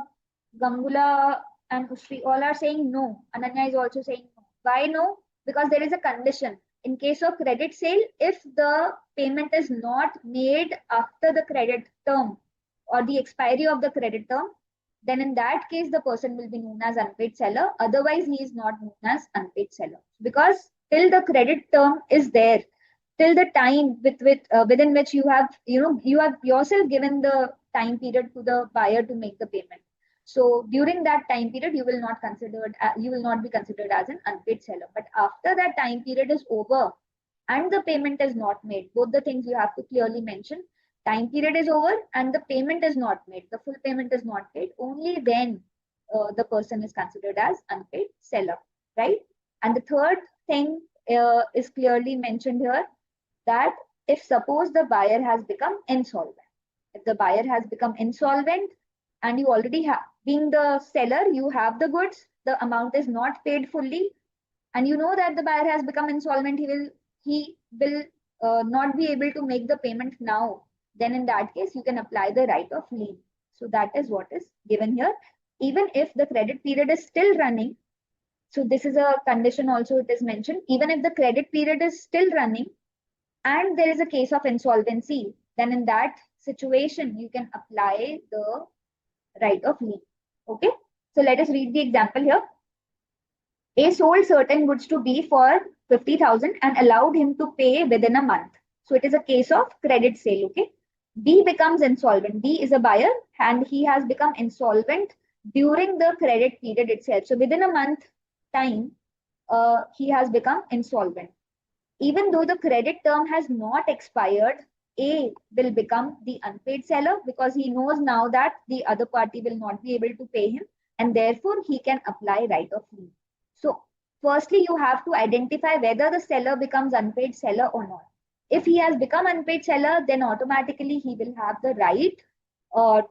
Gangula, and Pushri all are saying no. Ananya is also saying no. Why no? Because there is a condition. In case of credit sale, if the payment is not made after the credit term or the expiry of the credit term, then in that case, the person will be known as unpaid seller. Otherwise, he is not known as unpaid seller. Because till the credit term is there, till the time within which you have yourself given the time period to the buyer to make the payment. So during that time period, you will not be considered as an unpaid seller. But after that time period is over and the payment is not made, both the things you have to clearly mention. Time period is over and the payment is not made, the full payment is not paid, only then the person is considered as unpaid seller, right? And the third thing is clearly mentioned here, that if suppose the buyer has become insolvent. If the buyer has become insolvent and you already have, being the seller, you have the goods, the amount is not paid fully, and you know that the buyer has become insolvent, he will not be able to make the payment now, then in that case, you can apply the right of lien. So that is what is given here. Even if the credit period is still running, so this is a condition also it is mentioned, even if the credit period is still running, and there is a case of insolvency, then in that situation, you can apply the right of lien. Okay. So let us read the example here. A sold certain goods to B for 50,000 and allowed him to pay within a month. So it is a case of credit sale. Okay. B becomes insolvent. B is a buyer and he has become insolvent during the credit period itself. So within a month time, he has become insolvent. Even though the credit term has not expired, A will become the unpaid seller because he knows now that the other party will not be able to pay him, and therefore he can apply right of lien. So, firstly, you have to identify whether the seller becomes unpaid seller or not. If he has become unpaid seller, then automatically he will have the right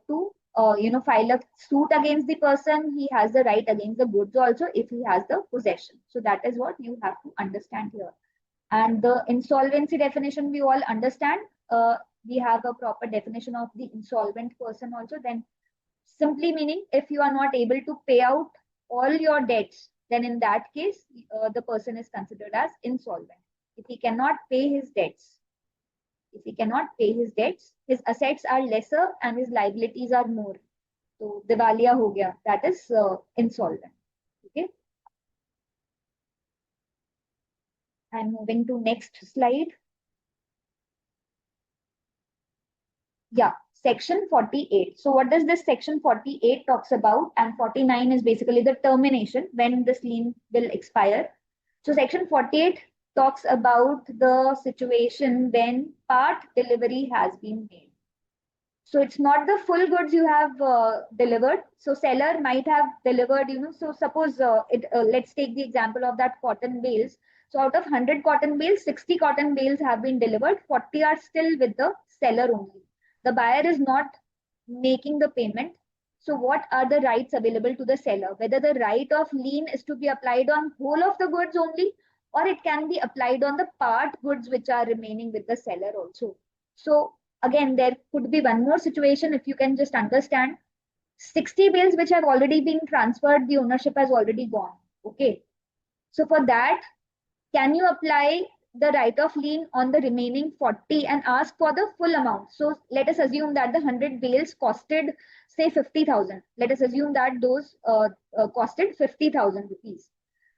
to file a suit against the person. He has the right against the goods also if he has the possession. So that is what you have to understand here. And the insolvency definition we all understand. We have a proper definition of the insolvent person also. Then simply meaning if you are not able to pay out all your debts, then in that case, the person is considered as insolvent. if he cannot pay his debts, his assets are lesser and his liabilities are more. So दिवालिया हो गया, that is insolvent. Okay. I'm moving to next slide. Yeah, section 48. So what does this section 48 talks about? And 49 is basically the termination when this lien will expire. So section 48 talks about the situation when part delivery has been made. So it's not the full goods you have delivered. So seller might have delivered, so suppose let's take the example of that cotton bales. So out of 100 cotton bales, 60 cotton bales have been delivered, 40 are still with the seller only. The buyer is not making the payment. So what are the rights available to the seller? Whether the right of lien is to be applied on whole of the goods only, or it can be applied on the part goods which are remaining with the seller also. So again, there could be one more situation if you can just understand. 60 bales which have already been transferred, the ownership has already gone. Okay. So for that, can you apply the right of lien on the remaining 40 and ask for the full amount? So let us assume that the 100 bales costed, say, 50,000. Let us assume that those costed 50,000 rupees.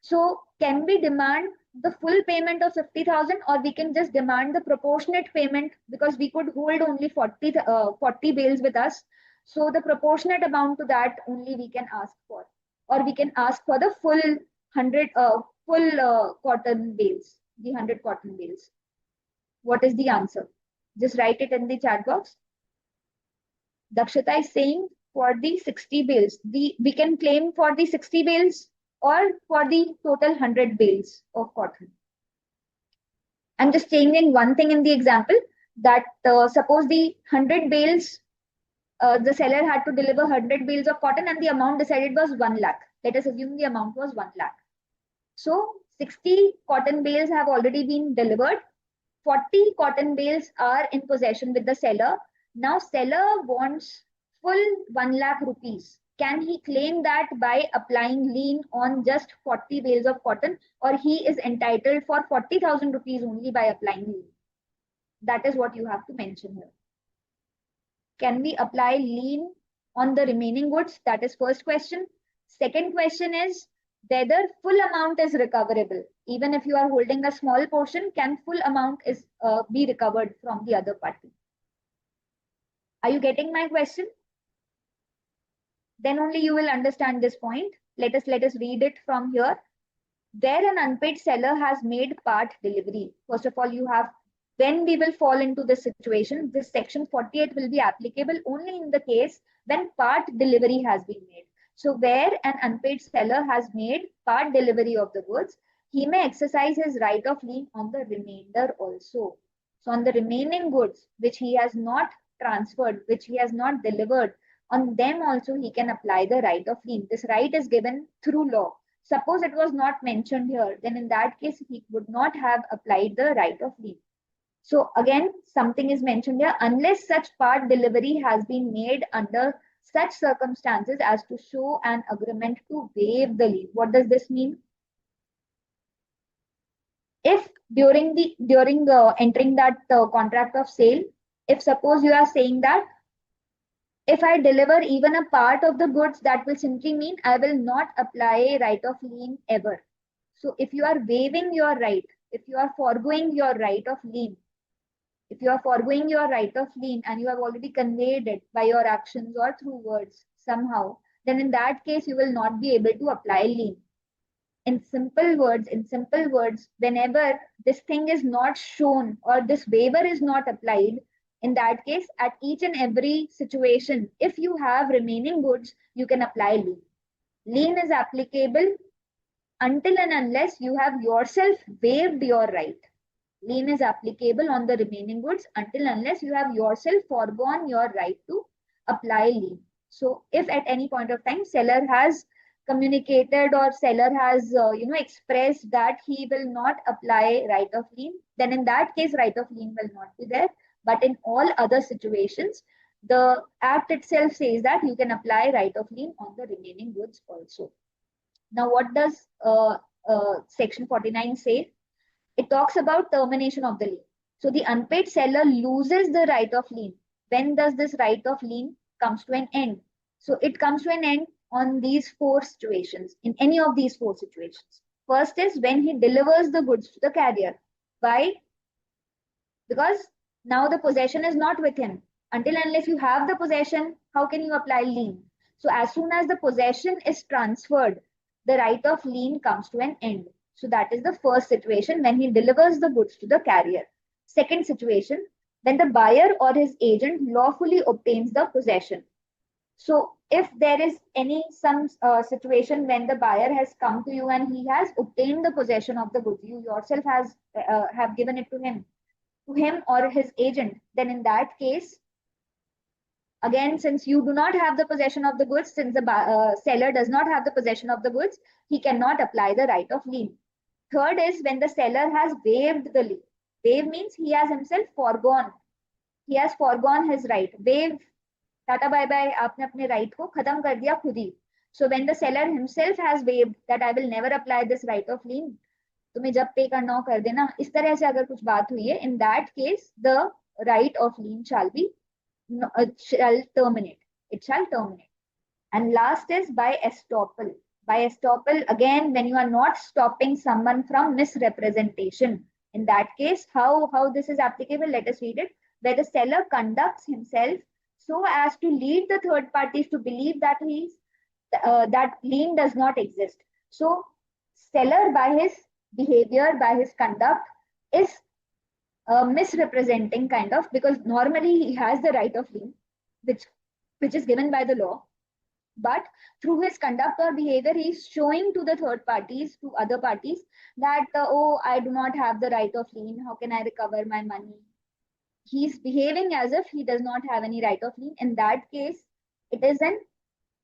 So can we demand the full payment of 50,000, or we can just demand the proportionate payment, because we could hold only 40 bales with us. So the proportionate amount to that only we can ask for, or we can ask for the full 100 full cotton bales, the 100 cotton bales. What is the answer? Just write it in the chat box. Dakshita is saying for the 60 bales, we can claim for the 60 bales or for the total 100 bales of cotton. I'm just changing one thing in the example, that suppose the 100 bales, the seller had to deliver 100 bales of cotton and the amount decided was 1 lakh. Let us assume the amount was 1 lakh. So 60 cotton bales have already been delivered. 40 cotton bales are in possession with the seller. Now seller wants full 1 lakh rupees. Can he claim that by applying lien on just 40 bales of cotton, or he is entitled for 40,000 rupees only by applying lien? That is what you have to mention here. Can we apply lien on the remaining goods? That is first question. Second question is whether full amount is recoverable. Even if you are holding a small portion, can full amount be recovered from the other party? Are you getting my question? Then only you will understand this point. Let us read it from here. Where an unpaid seller has made part delivery. First of all, you have, when we will fall into this situation, this section 48 will be applicable only in the case when part delivery has been made. So where an unpaid seller has made part delivery of the goods, he may exercise his right of lien on the remainder also. So on the remaining goods, which he has not transferred, which he has not delivered, on them also he can apply the right of lien. This right is given through law. Suppose it was not mentioned here, then in that case, he would not have applied the right of lien. So again, something is mentioned here, unless such part delivery has been made under such circumstances as to show an agreement to waive the lien. What does this mean? If during entering that contract of sale, if suppose you are saying that if I deliver even a part of the goods, that will simply mean I will not apply right of lien ever. So if you are waiving your right, if you are foregoing your right of lien, and you have already conveyed it by your actions or through words somehow, then in that case, you will not be able to apply lien. In simple words, whenever this thing is not shown or this waiver is not applied, in that case, at each and every situation, if you have remaining goods, you can apply lien. Lien is applicable until and unless you have yourself waived your right. Lien is applicable on the remaining goods until unless you have yourself foregone your right to apply lien. So if at any point of time seller has communicated or seller has expressed that he will not apply right of lien, then in that case right of lien will not be there. But in all other situations, the act itself says that you can apply right of lien on the remaining goods also. Now what does section 49 say? It talks about termination of the lien. So the unpaid seller loses the right of lien. When does this right of lien comes to an end? So it comes to an end on these four situations, in any of these four situations. First is when he delivers the goods to the carrier. Why? Because now the possession is not with him. Until unless you have the possession, how can you apply lien? So as soon as the possession is transferred, the right of lien comes to an end. So that is the first situation when he delivers the goods to the carrier. Second situation, when the buyer or his agent lawfully obtains the possession. So if there is some situation when the buyer has come to you and he has obtained the possession of the goods, you yourself has have given it to him or his agent, then in that case, again, since you do not have the possession of the goods, since the seller does not have the possession of the goods, he cannot apply the right of lien. Third is when the seller has waived the lien. Waive means he has himself foregone. He has foregone his right. Waive, tata bye bye, आपने अपने right को खत्म कर दिया खुद ही. So when the seller himself has waived that I will never apply this right of lien, तुम्हें जब पे करना हो कर देना, इस तरह से अगर कुछ बात हुई है, in that case the right of lien shall be shall terminate. It shall terminate. And last is by estoppel. By estoppel, again, when you are not stopping someone from misrepresentation. In that case, how this is applicable, let us read it. Where the seller conducts himself so as to lead the third parties to believe that that lien does not exist. So, seller by his behavior, by his conduct, is misrepresenting kind of, because normally he has the right of lien, which is given by the law, but through his conduct or behavior he is showing to the third parties, to other parties, that oh, I do not have the right of lien, how can I recover my money? He's behaving as if he does not have any right of lien. In that case, it is an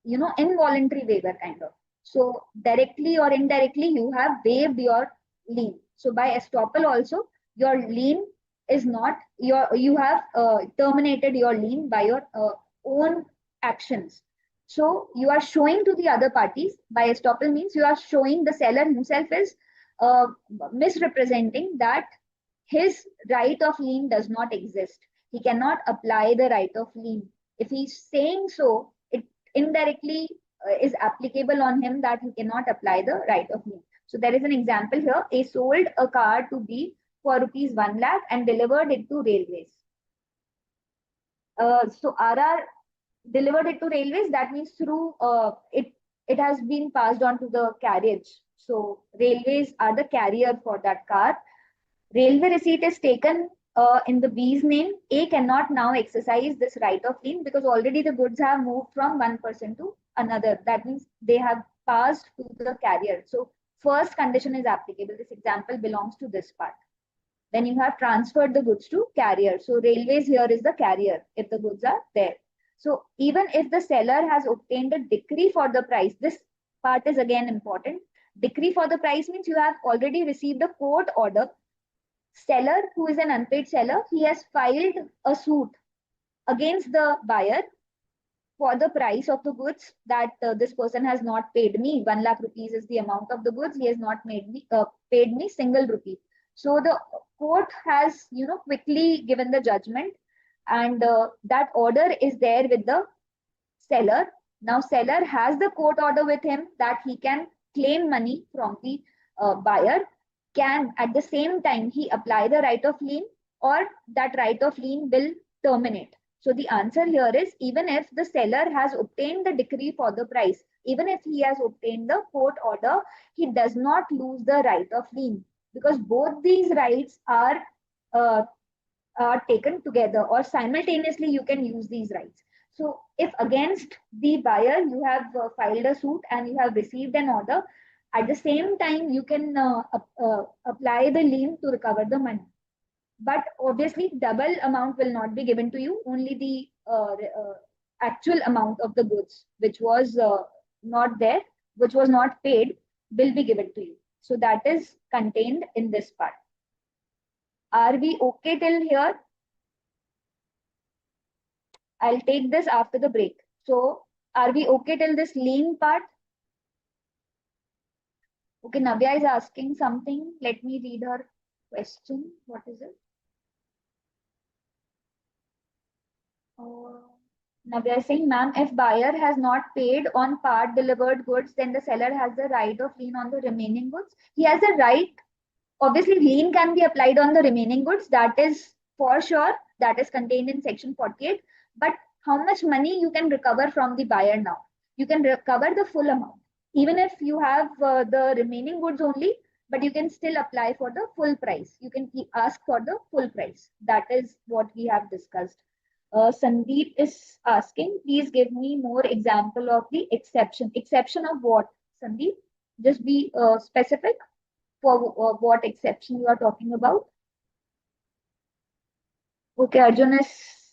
involuntary waiver kind of. So directly or indirectly you have waived your lien. So by estoppel also, your lien is not you have terminated your lien by your own actions. So you are showing to the other parties. By estoppel means you are showing the seller himself is uh, misrepresenting that his right of lien does not exist. He cannot apply the right of lien. If he's saying so, it indirectly is applicable on him that he cannot apply the right of lien. So there is an example here. A sold a car to B for rupees 1 lakh and delivered it to railways. So RR delivered it to railways. That means through it has been passed on to the carriage. So railways are the carrier for that car. Railway receipt is taken in the B's name. A cannot now exercise this right of lien because already the goods have moved from one person to another. That means they have passed to the carrier. So first condition is applicable. This example belongs to this part. Then you have transferred the goods to carrier. So railways here is the carrier if the goods are there. So even if the seller has obtained a decree for the price, this part is again important. Decree for the price means you have already received a court order. Seller, who is an unpaid seller, he has filed a suit against the buyer for the price of the goods that this person has not paid me. 1 lakh rupees is the amount of the goods. He has not paid me single rupee. So the court has, quickly given the judgment, and that order is there with the seller. Now seller has the court order with him that he can claim money from the buyer. Can at the same time he apply the right of lien, or that right of lien will terminate? So the answer here is, even if the seller has obtained the decree for the price, even if he has obtained the court order, he does not lose the right of lien, because both these rights uh, are taken together, or simultaneously you can use these rights. So if against the buyer you have filed a suit and you have received an order, at the same time you can apply the lien to recover the money. But obviously double amount will not be given to you. Only the actual amount of the goods which was not there, which was not paid, will be given to you. So that is contained in this part. Are we okay till here? I'll take this after the break. So are we okay till this lien part? Okay, Navya is asking something. Let me read her question. What is it? Uh, Now they are saying, ma'am, if buyer has not paid on part delivered goods, then the seller has the right of lien on the remaining goods. He has a right. Obviously, lien can be applied on the remaining goods. That is for sure. That is contained in section 48. But how much money you can recover from the buyer now? You can recover the full amount. Even if you have the remaining goods only, but you can still apply for the full price. You can ask for the full price. That is what we have discussed. Sandeep is asking, please give me more example of the exception. Exception of what, Sandeep? Just be specific for what exception you are talking about. Okay, Arjun is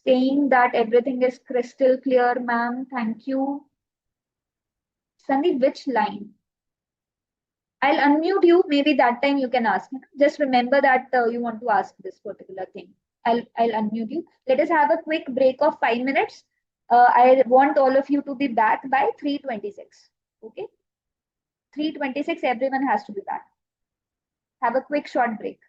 saying that everything is crystal clear, ma'am. Thank you. Sandeep, which line? I'll unmute you. Maybe that time you can ask me. Just remember that you want to ask this particular thing. I'll unmute you. Let us have a quick break of 5 minutes. I want all of you to be back by 3:26. Okay, 3:26. Everyone has to be back. Have a quick short break.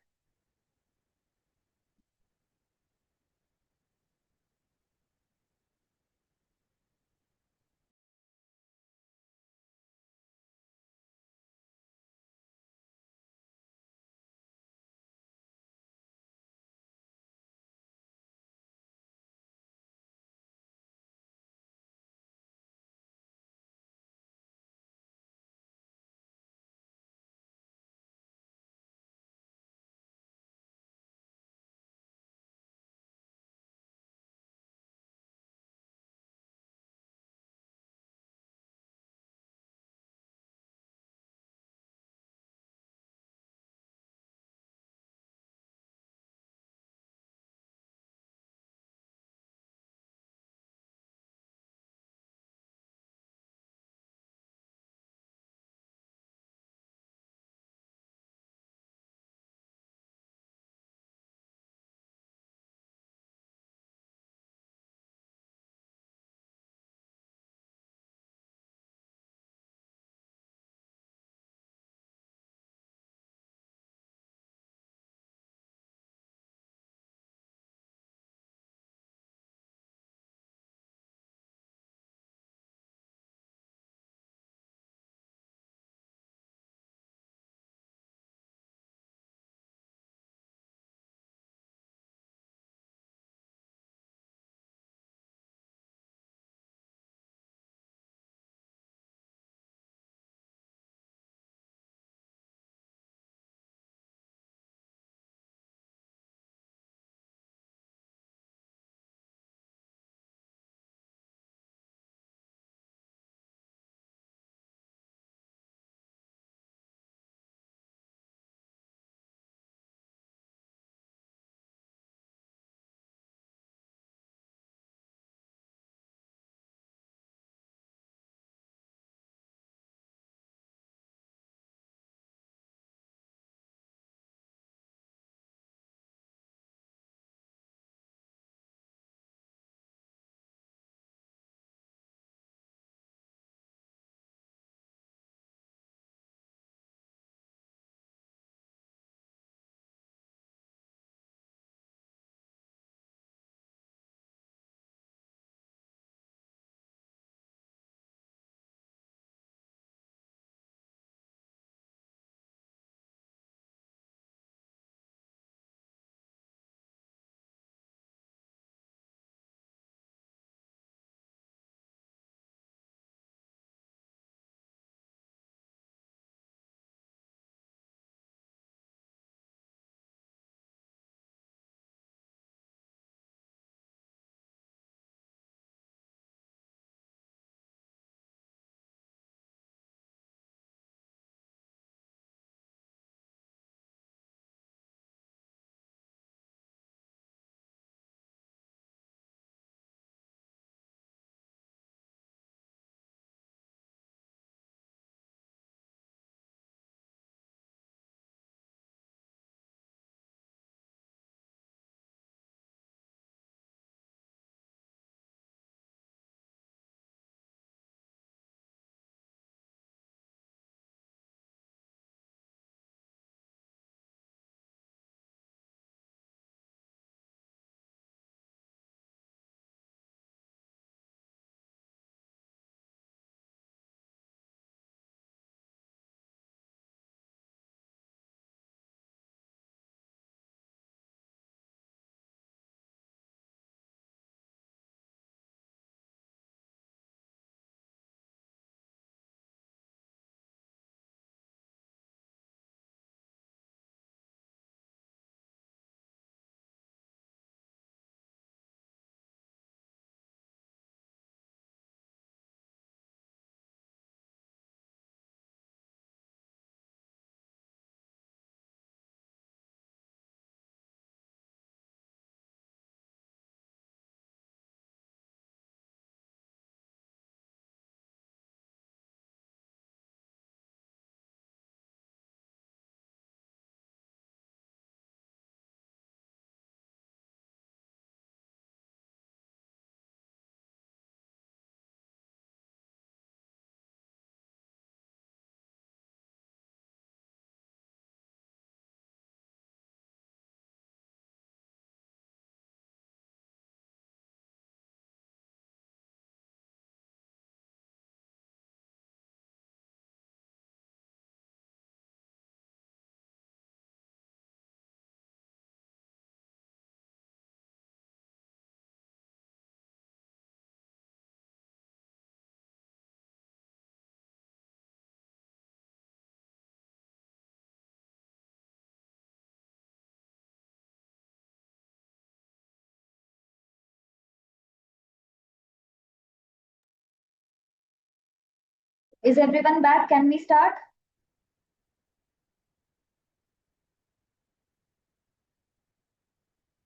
Is everyone back? Can we start?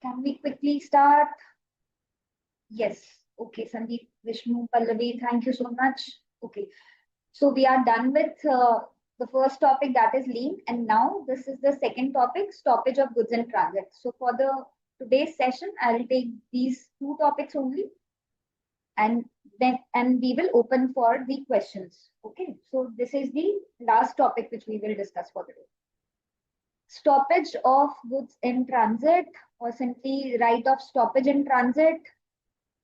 Can we quickly start? Yes. Okay, Sandeep, Vishnu, Pallavi, thank you so much. Okay, so we are done with the first topic, that is lean, and now this is the second topic, stoppage of goods in transit. So for the today's session, I will take these two topics only, and we will open for the questions. Okay, so this is the last topic which we will discuss for today. Stoppage of goods in transit, or simply right of stoppage in transit.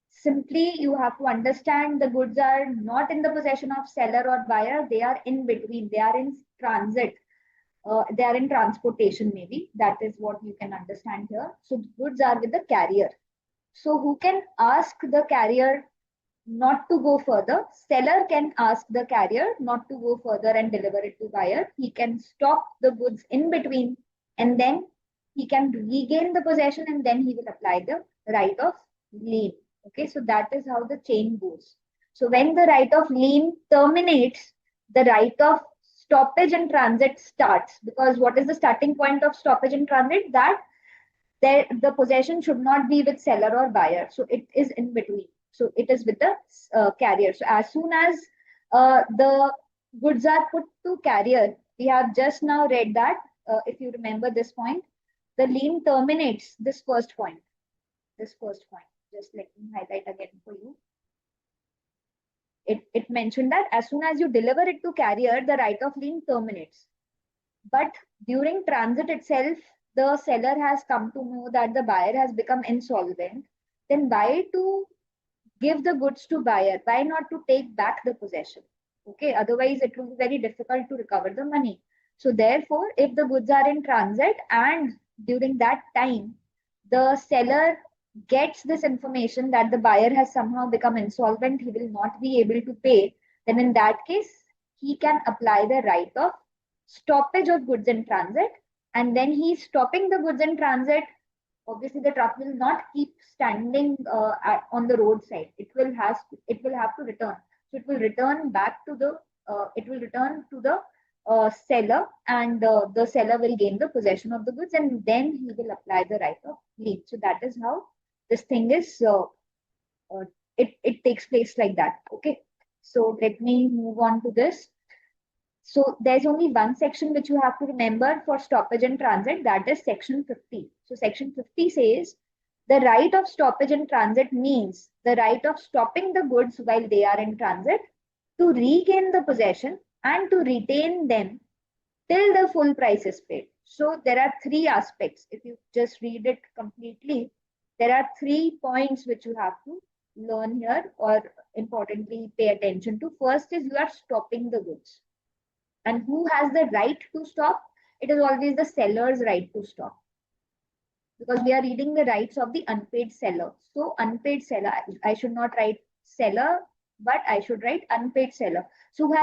Simply, you have to understand the goods are not in the possession of seller or buyer, they are in between, they are in transit, they are in transportation, maybe. That is what you can understand here. So, the goods are with the carrier. So, who can ask the carrier not to go further? Seller can ask the carrier not to go further and deliver it to buyer. He can stop the goods in between, and then he can regain the possession, and then he will apply the right of lien. Okay, so that is how the chain goes. So when the right of lien terminates, the right of stoppage in transit starts. Because what is the starting point of stoppage in transit? That there the possession should not be with seller or buyer, so it is in between, so it is with the carrier. So as soon as the goods are put to carrier, we have just now read that, if you remember this point, the lien terminates this first point. Just let me highlight again for you. It mentioned that as soon as you deliver it to carrier, the right of lien terminates. But during transit itself, the seller has come to know that the buyer has become insolvent. Then why to give the goods to buyer? Why not to take back the possession? Okay, otherwise it will be very difficult to recover the money. So therefore, if the goods are in transit and during that time, the seller gets this information that the buyer has somehow become insolvent, he will not be able to pay, then in that case, he can apply the right of stoppage of goods in transit. And then he's stopping the goods in transit. Obviously, the truck will not keep standing on the roadside. It will have to return. So it will return back to the seller, and the seller will gain the possession of the goods, and then he will apply the right of lien. So that is how this thing is. It takes place like that. Okay. So let me move on to this. So there's only one section which you have to remember for stoppage and transit, that is section 50. So section 50 says the right of stoppage and transit means the right of stopping the goods while they are in transit, to regain the possession and to retain them till the full price is paid. So there are three aspects. If you just read it completely, there are 3 points which you have to learn here, or importantly pay attention to. First is you are stopping the goods. And who has the right to stop? It is always the seller's right to stop, because we are reading the rights of the unpaid seller. So unpaid seller, I should not write seller, but I should write unpaid seller. So who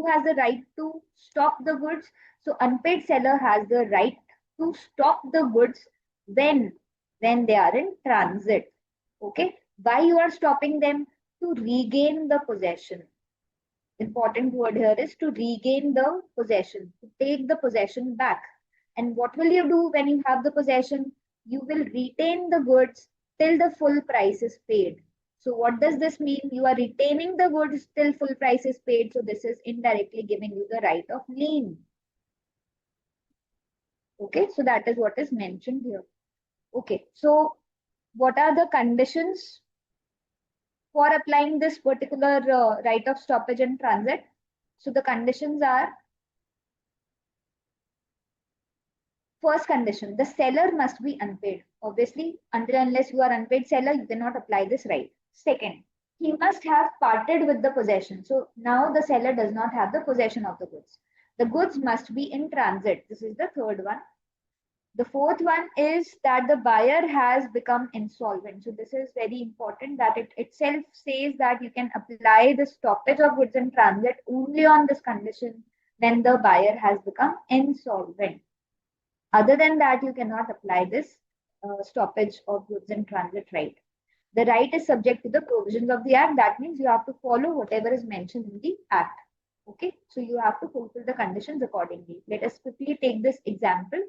has the right to stop the goods? So unpaid seller has the right to stop the goods when they are in transit. Okay, why you are stopping them? To regain the possession. Important word here is to regain the possession, to take the possession back. And what will you do when you have the possession? You will retain the goods till the full price is paid. So what does this mean? You are retaining the goods till full price is paid. So this is indirectly giving you the right of lien. Okay, so that is what is mentioned here. Okay, so what are the conditions for applying this particular right of stoppage and transit? So the conditions are: first condition, the seller must be unpaid. Obviously, until unless you are unpaid seller, you cannot apply this right. Second, he must have parted with the possession. So now the seller does not have the possession of the goods. The goods must be in transit. This is the third one. The fourth one is that the buyer has become insolvent. So this is very important, that it itself says that you can apply the stoppage of goods in transit only on this condition, when the buyer has become insolvent. Other than that, you cannot apply this stoppage of goods in transit right. The right is subject to the provisions of the Act. That means you have to follow whatever is mentioned in the Act. Okay, so you have to fulfill the conditions accordingly. Let us quickly take this example.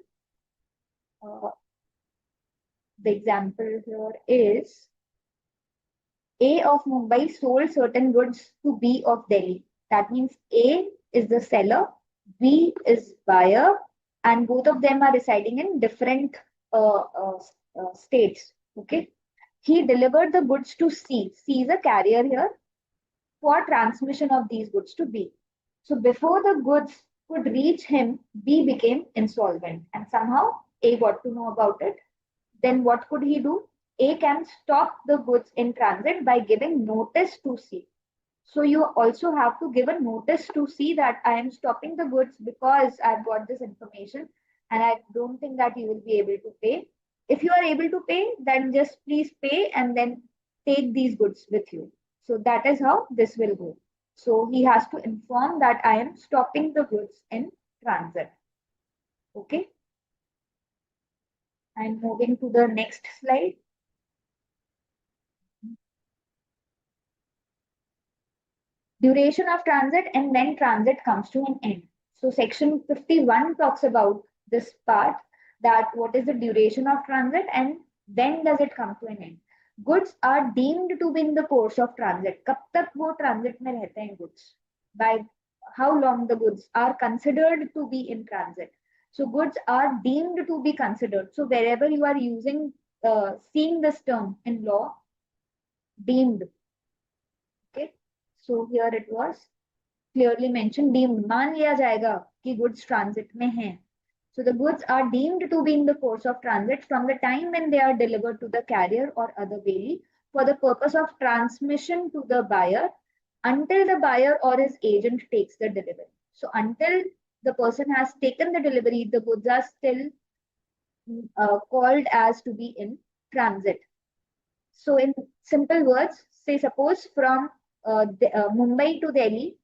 The example here is A of Mumbai sold certain goods to B of Delhi. That means A is the seller, B is buyer, and both of them are residing in different states. Okay. He delivered the goods to C. C is a carrier here for transmission of these goods to B. So before the goods could reach him, B became insolvent, and somehow A got to know about it. Then what could he do? A can stop the goods in transit by giving notice to C. So you also have to give a notice to C that I am stopping the goods because I've got this information and I don't think that you will be able to pay. If you are able to pay, then just please pay and then take these goods with you. So that is how this will go. So he has to inform that I am stopping the goods in transit. Okay. I'm moving to the next slide. Duration of transit and when transit comes to an end. So section 51 talks about this part, that what is the duration of transit and when does it come to an end. Goods are deemed to be in the course of transit. कब तक वो transit में रहते हैं goods? By how long the goods are considered to be in transit. So goods are deemed to be considered. So wherever you are using, seeing this term in law, deemed. Okay. So here it was clearly mentioned, deemed, मान लिया जाएगा कि goods transit में हैं. So the goods are deemed to be in the course of transit from the time when they are delivered to the carrier or other bailee for the purpose of transmission to the buyer until the buyer or his agent takes the delivery. So until the person has taken the delivery, the goods are still called as to be in transit. So in simple words, say suppose from Mumbai to Delhi,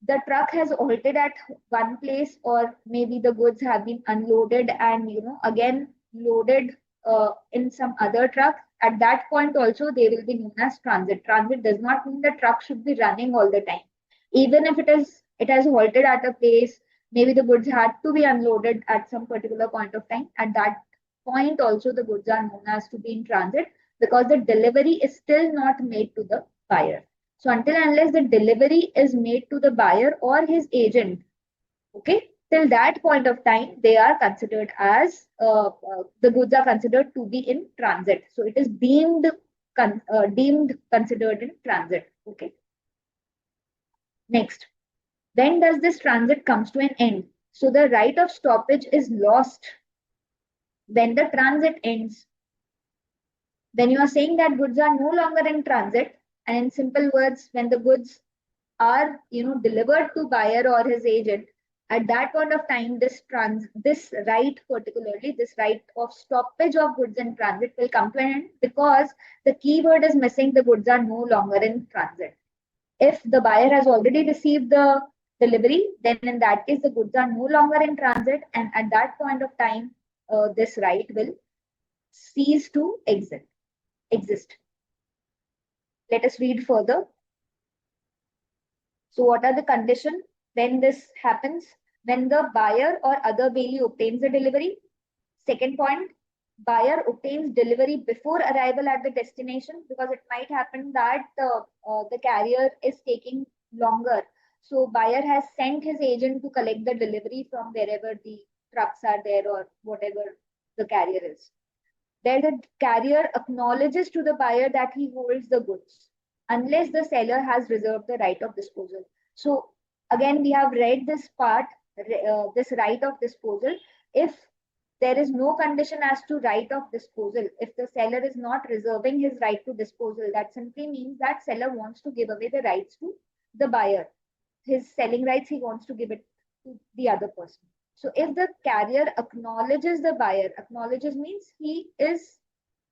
the truck has halted at one place, or maybe the goods have been unloaded and again loaded in some other truck. At that point also they will be known as transit. Transit does not mean the truck should be running all the time. Even if it has halted at a place, maybe the goods had to be unloaded at some particular point of time. At that point also the goods are known as to be in transit, because the delivery is still not made to the buyer. So until unless the delivery is made to the buyer or his agent, okay, till that point of time, they are considered as, the goods are considered to be in transit. So it is deemed considered in transit. Okay. Next, when does this transit comes to an end? So the right of stoppage is lost when the transit ends. When you are saying that goods are no longer in transit, and in simple words, when the goods are delivered to buyer or his agent, at that point of time this right, particularly this right of stoppage of goods in transit, will come to an end, because the keyword is missing, the goods are no longer in transit. If the buyer has already received the delivery, then in that case the goods are no longer in transit, and at that point of time this right will cease to exist. Let us read further. So what are the conditions when this happens? When the buyer or other bailee obtains the delivery. Second point, buyer obtains delivery before arrival at the destination, because it might happen that the carrier is taking longer. So buyer has sent his agent to collect the delivery from wherever the trucks are there or whatever the carrier is. Then the carrier acknowledges to the buyer that he holds the goods, unless the seller has reserved the right of disposal. So again, we have read this part, this right of disposal. If there is no condition as to right of disposal, if the seller is not reserving his right to disposal, that simply means that seller wants to give away the rights to the buyer. His selling rights, he wants to give it to the other person. So if the carrier acknowledges the buyer, acknowledges means he is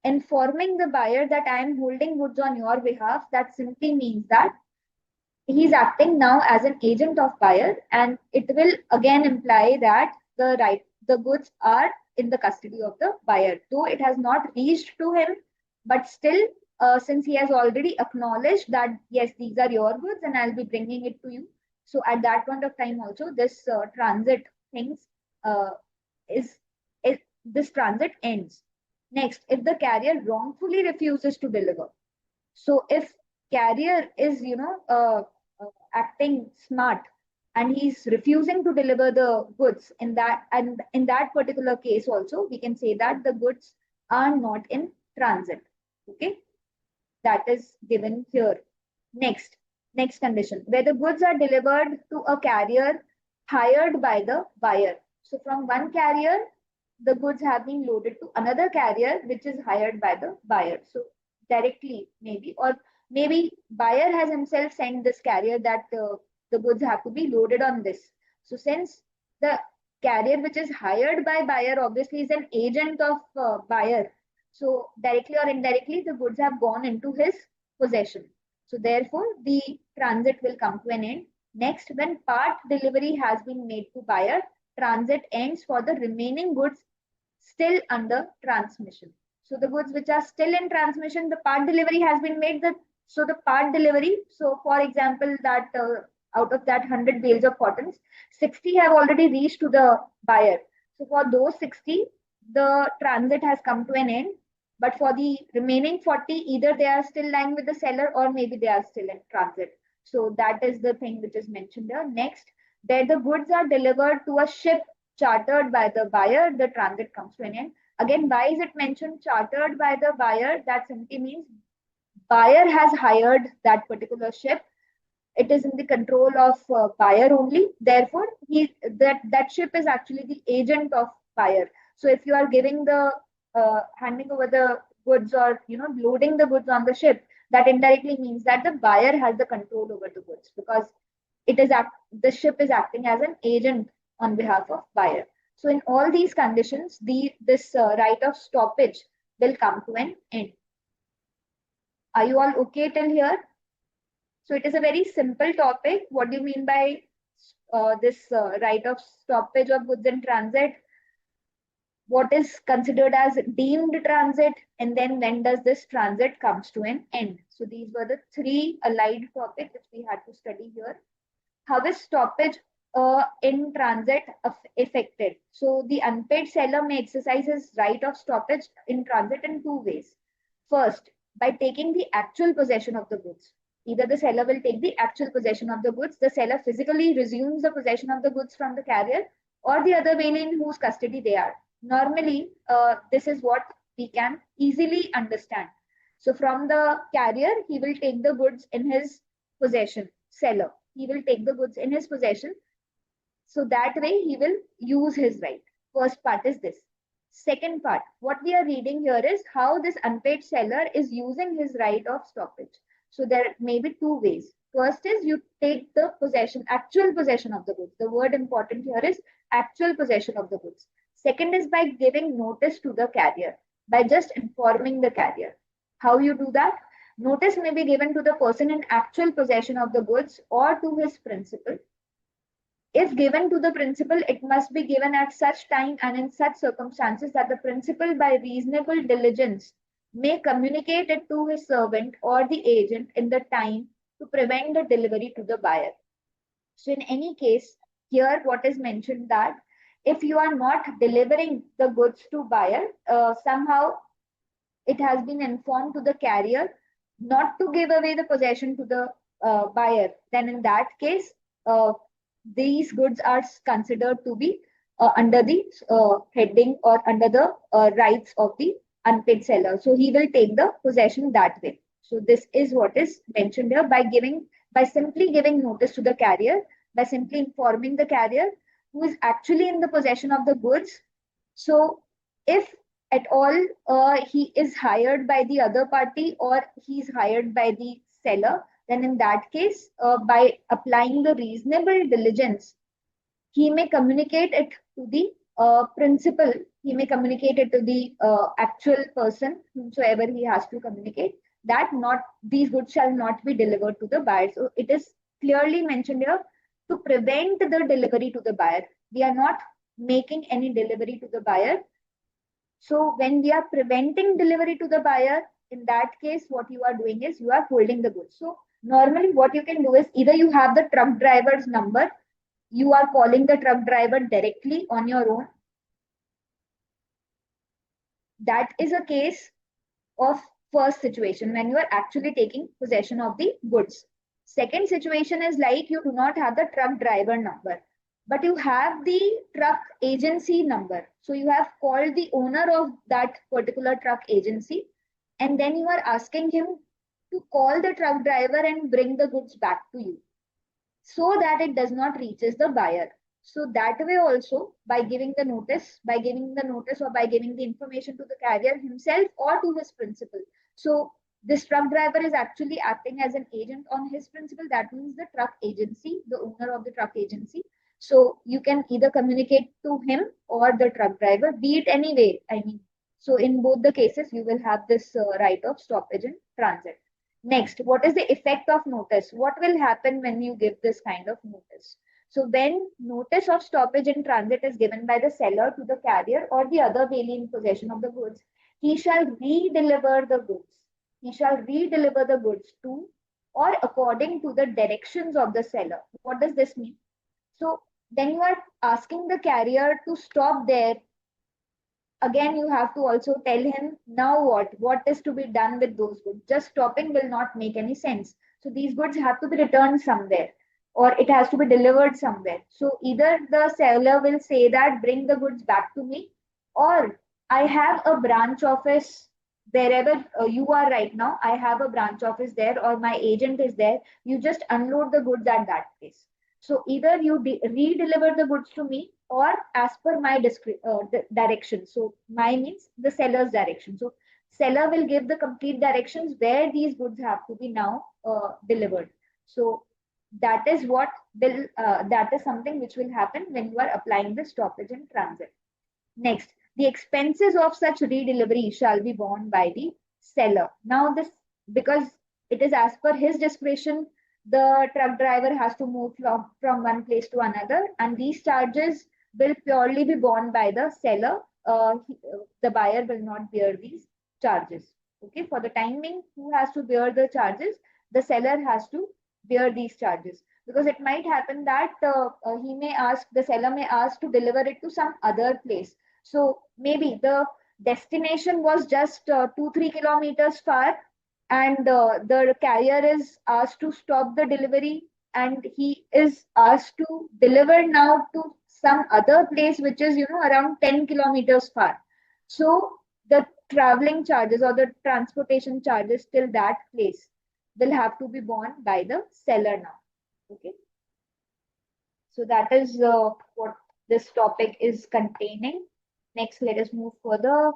informing the buyer that I am holding goods on your behalf. That simply means that he's acting now as an agent of buyer, and it will again imply that the goods are in the custody of the buyer, though it has not reached to him, but still, since he has already acknowledged that yes, these are your goods and I'll be bringing it to you, So at that point of time also, this transit things is, is this transit ends. Next, if the carrier wrongfully refuses to deliver, so if carrier is, acting smart and he's refusing to deliver the goods in that particular case also, we can say that the goods are not in transit. Okay, that is given here. Next, next condition, where the goods are delivered to a carrier hired by the buyer. So from one carrier, the goods have been loaded to another carrier, which is hired by the buyer. So directly, maybe, or maybe buyer has himself sent this carrier that the goods have to be loaded on this. So since the carrier which is hired by buyer obviously is an agent of buyer, so directly or indirectly, the goods have gone into his possession. So therefore, the transit will come to an end. Next, when part delivery has been made to buyer, transit ends for the remaining goods still under transmission. So the goods which are still in transmission, the part delivery has been made. So the part delivery, so for example, that out of that 100 bales of cottons, 60 have already reached to the buyer. So for those 60, the transit has come to an end. But for the remaining 40, either they are still lying with the seller or maybe they are still in transit. So that is the thing which is mentioned here. Next, there the goods are delivered to a ship chartered by the buyer, the transit comes to an end. Again, why is it mentioned chartered by the buyer? That simply means buyer has hired that particular ship. It is in the control of buyer only. Therefore, that ship is actually the agent of buyer. So if you are giving the handing over the goods, or loading the goods on the ship, that indirectly means that the buyer has the control over the goods, because the ship is acting as an agent on behalf of buyer. So in all these conditions, this right of stoppage will come to an end. Are you all okay till here? So it is a very simple topic. What do you mean by this right of stoppage of goods in transit? What is considered as deemed transit, and then when does this transit comes to an end? So these were the three allied topics which we had to study here. How is stoppage in transit affected? So the unpaid seller may exercise his right of stoppage in transit in two ways. First, by taking the actual possession of the goods. Either the seller will take the actual possession of the goods, the seller physically resumes the possession of the goods from the carrier, or the other way in whose custody they are. Normally, this is what we can easily understand. So from the carrier, he will take the goods in his possession, seller. He will take the goods in his possession. So that way he will use his right. First part is this. Second part, what we are reading here is how this unpaid seller is using his right of stoppage. So there may be two ways. First is you take the possession, actual possession of the goods. The word important here is actual possession of the goods. Second is by giving notice to the carrier, by just informing the carrier. How you do that? Notice may be given to the person in actual possession of the goods or to his principal. If given to the principal, it must be given at such time and in such circumstances that the principal, by reasonable diligence, may communicate it to his servant or the agent in the time to prevent the delivery to the buyer. So in any case, here what is mentioned that if you are not delivering the goods to buyer, somehow it has been informed to the carrier not to give away the possession to the buyer, then in that case, these goods are considered to be under the heading or under the rights of the unpaid seller. So he will take the possession that way. So this is what is mentioned here by simply giving notice to the carrier, by simply informing the carrier who is actually in the possession of the goods. So if at all he is hired by the other party or he's hired by the seller, then in that case, by applying the reasonable diligence, he may communicate it to the principal, he may communicate it to the actual person, whomsoever he has to communicate, that not these goods shall not be delivered to the buyer. So it is clearly mentioned here to prevent the delivery to the buyer. We are not making any delivery to the buyer. So when we are preventing delivery to the buyer, in that case, what you are doing is you are holding the goods. So normally what you can do is either you have the truck driver's number, you are calling the truck driver directly on your own. That is a case of first situation when you are actually taking possession of the goods. Second situation is like you do not have the truck driver number, but you have the truck agency number. So you have called the owner of that particular truck agency, and then you are asking him to call the truck driver and bring the goods back to you so that it does not reaches the buyer. So that way also, by giving the notice or by giving the information to the carrier himself or to his principal. So this truck driver is actually acting as an agent on his principal. That means the truck agency, the owner of the truck agency. So you can either communicate to him or the truck driver, be it any way. I mean, so in both the cases, you will have this right of stoppage in transit. Next, what is the effect of notice? What will happen when you give this kind of notice? So when notice of stoppage in transit is given by the seller to the carrier or the other bailee in possession of the goods, he shall re-deliver the goods. He shall re-deliver the goods to or according to the directions of the seller. What does this mean? So then you are asking the carrier to stop there. Again, you have to also tell him now what is to be done with those goods. Just stopping will not make any sense. So these goods have to be returned somewhere, or it has to be delivered somewhere. So either the seller will say that bring the goods back to me, or I have a branch office wherever you are right now. I have a branch office there, or my agent is there. You just unload the goods at that place. So either you re-deliver the goods to me or as per my direction. So my means the seller's direction. So seller will give the complete directions where these goods have to be now delivered. So that is what will that is something which will happen when you are applying the stoppage in transit. Next, the expenses of such redelivery shall be borne by the seller. Now this, because it is as per his discretion, the truck driver has to move from one place to another, and these charges will purely be borne by the seller. The buyer will not bear these charges. Okay, for the time being, who has to bear the charges? The seller has to bear these charges, because it might happen that the seller may ask to deliver it to some other place. So maybe the destination was just 2-3 kilometers far, and the carrier is asked to stop the delivery, and he is asked to deliver now to some other place which is around 10 kilometers far. So the traveling charges or the transportation charges till that place will have to be borne by the seller now. Okay. So that is what this topic is containing. Next, let us move further.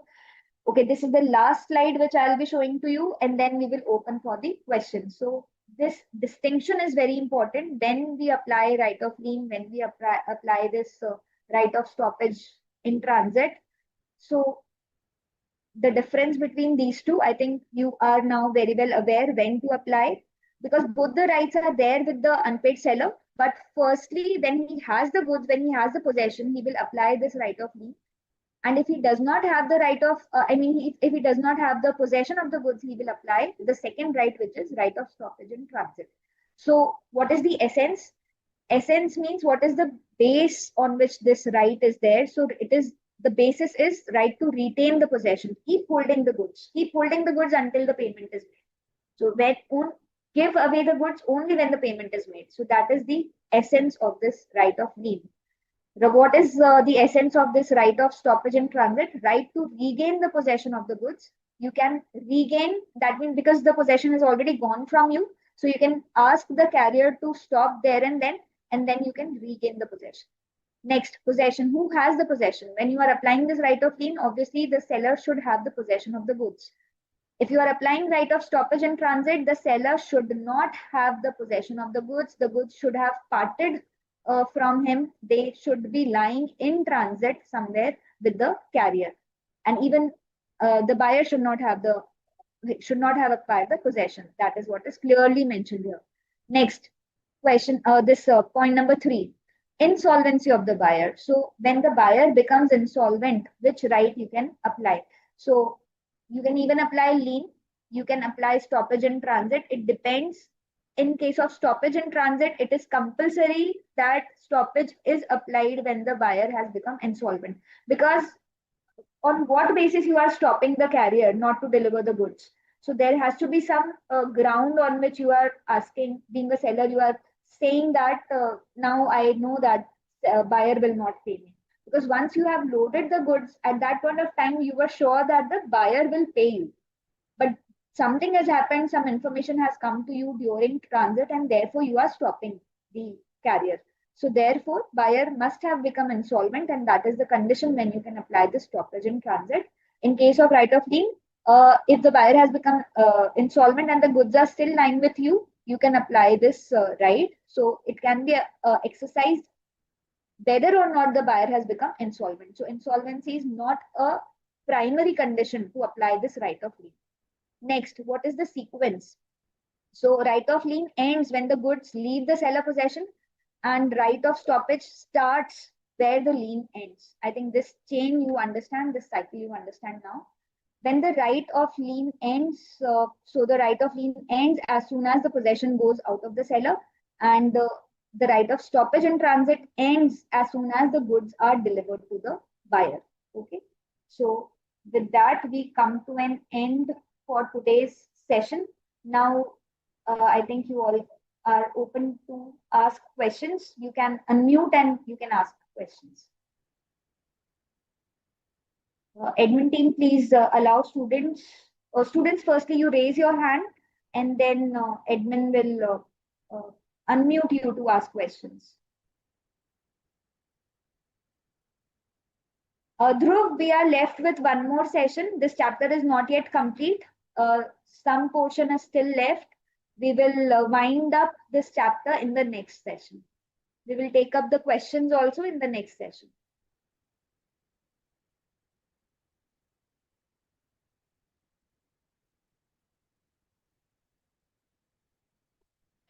Okay, this is the last slide which I'll be showing to you, and then we will open for the questions. So this distinction is very important when we apply right of lien, when we apply this right of stoppage in transit. So the difference between these two, I think you are now very well aware when to apply, because both the rights are there with the unpaid seller. But firstly, when he has the goods, when he has the possession, he will apply this right of lien. And if he does not have the right of, if he does not have the possession of the goods, he will apply the second right, which is right of stoppage in transit. So what is the essence? Essence means what is the base on which this right is there. So it is, the basis is right to retain the possession, keep holding the goods, until the payment is made. So give away the goods only when the payment is made. So that is the essence of this right of lien. What is the essence of this right of stoppage in transit? Right to regain the possession of the goods. You can regain, that means because the possession is already gone from you, so you can ask the carrier to stop there and then you can regain the possession. Next, possession. Who has the possession? When you are applying this right of lien, obviously the seller should have the possession of the goods. If you are applying right of stoppage in transit, the seller should not have the possession of the goods. The goods should have parted from him. They should be lying in transit somewhere with the carrier, and even the buyer should not have acquired the possession. That is what is clearly mentioned here. Next question. This point number 3. Insolvency of the buyer. So when the buyer becomes insolvent, which right you can apply? So you can even apply lien. you can apply stoppage in transit. It depends. In case of stoppage in transit, it is compulsory that stoppage is applied when the buyer has become insolvent. Because on what basis you are stopping the carrier not to deliver the goods? So there has to be some ground on which you are asking, being a seller, you are saying that now I know that buyer will not pay me. Because once you have loaded the goods, at that point of time, you were sure that the buyer will pay you. But something has happened, some information has come to you during transit, and therefore you are stopping the carrier. So therefore, buyer must have become insolvent, and that is the condition when you can apply the stoppage in transit. In case of right of lien, if the buyer has become insolvent and the goods are still lying with you, you can apply this right. So it can be exercised whether or not the buyer has become insolvent. So insolvency is not a primary condition to apply this right of lien. Next, what is the sequence? So right of lien ends when the goods leave the seller possession, and right of stoppage starts where the lien ends. I think this chain you understand, this cycle you understand now. When the right of lien ends, so the right of lien ends as soon as the possession goes out of the seller, and the right of stoppage in transit ends as soon as the goods are delivered to the buyer. Okay. So with that, we come to an end for today's session. Now, I think you all are open to ask questions. You can unmute and you can ask questions. Admin team, please allow students. Students, firstly, you raise your hand, and then admin will unmute you to ask questions. Dhruv, we are left with one more session. This chapter is not yet complete. Some portion is still left. We will wind up this chapter in the next session. We will take up the questions also in the next session.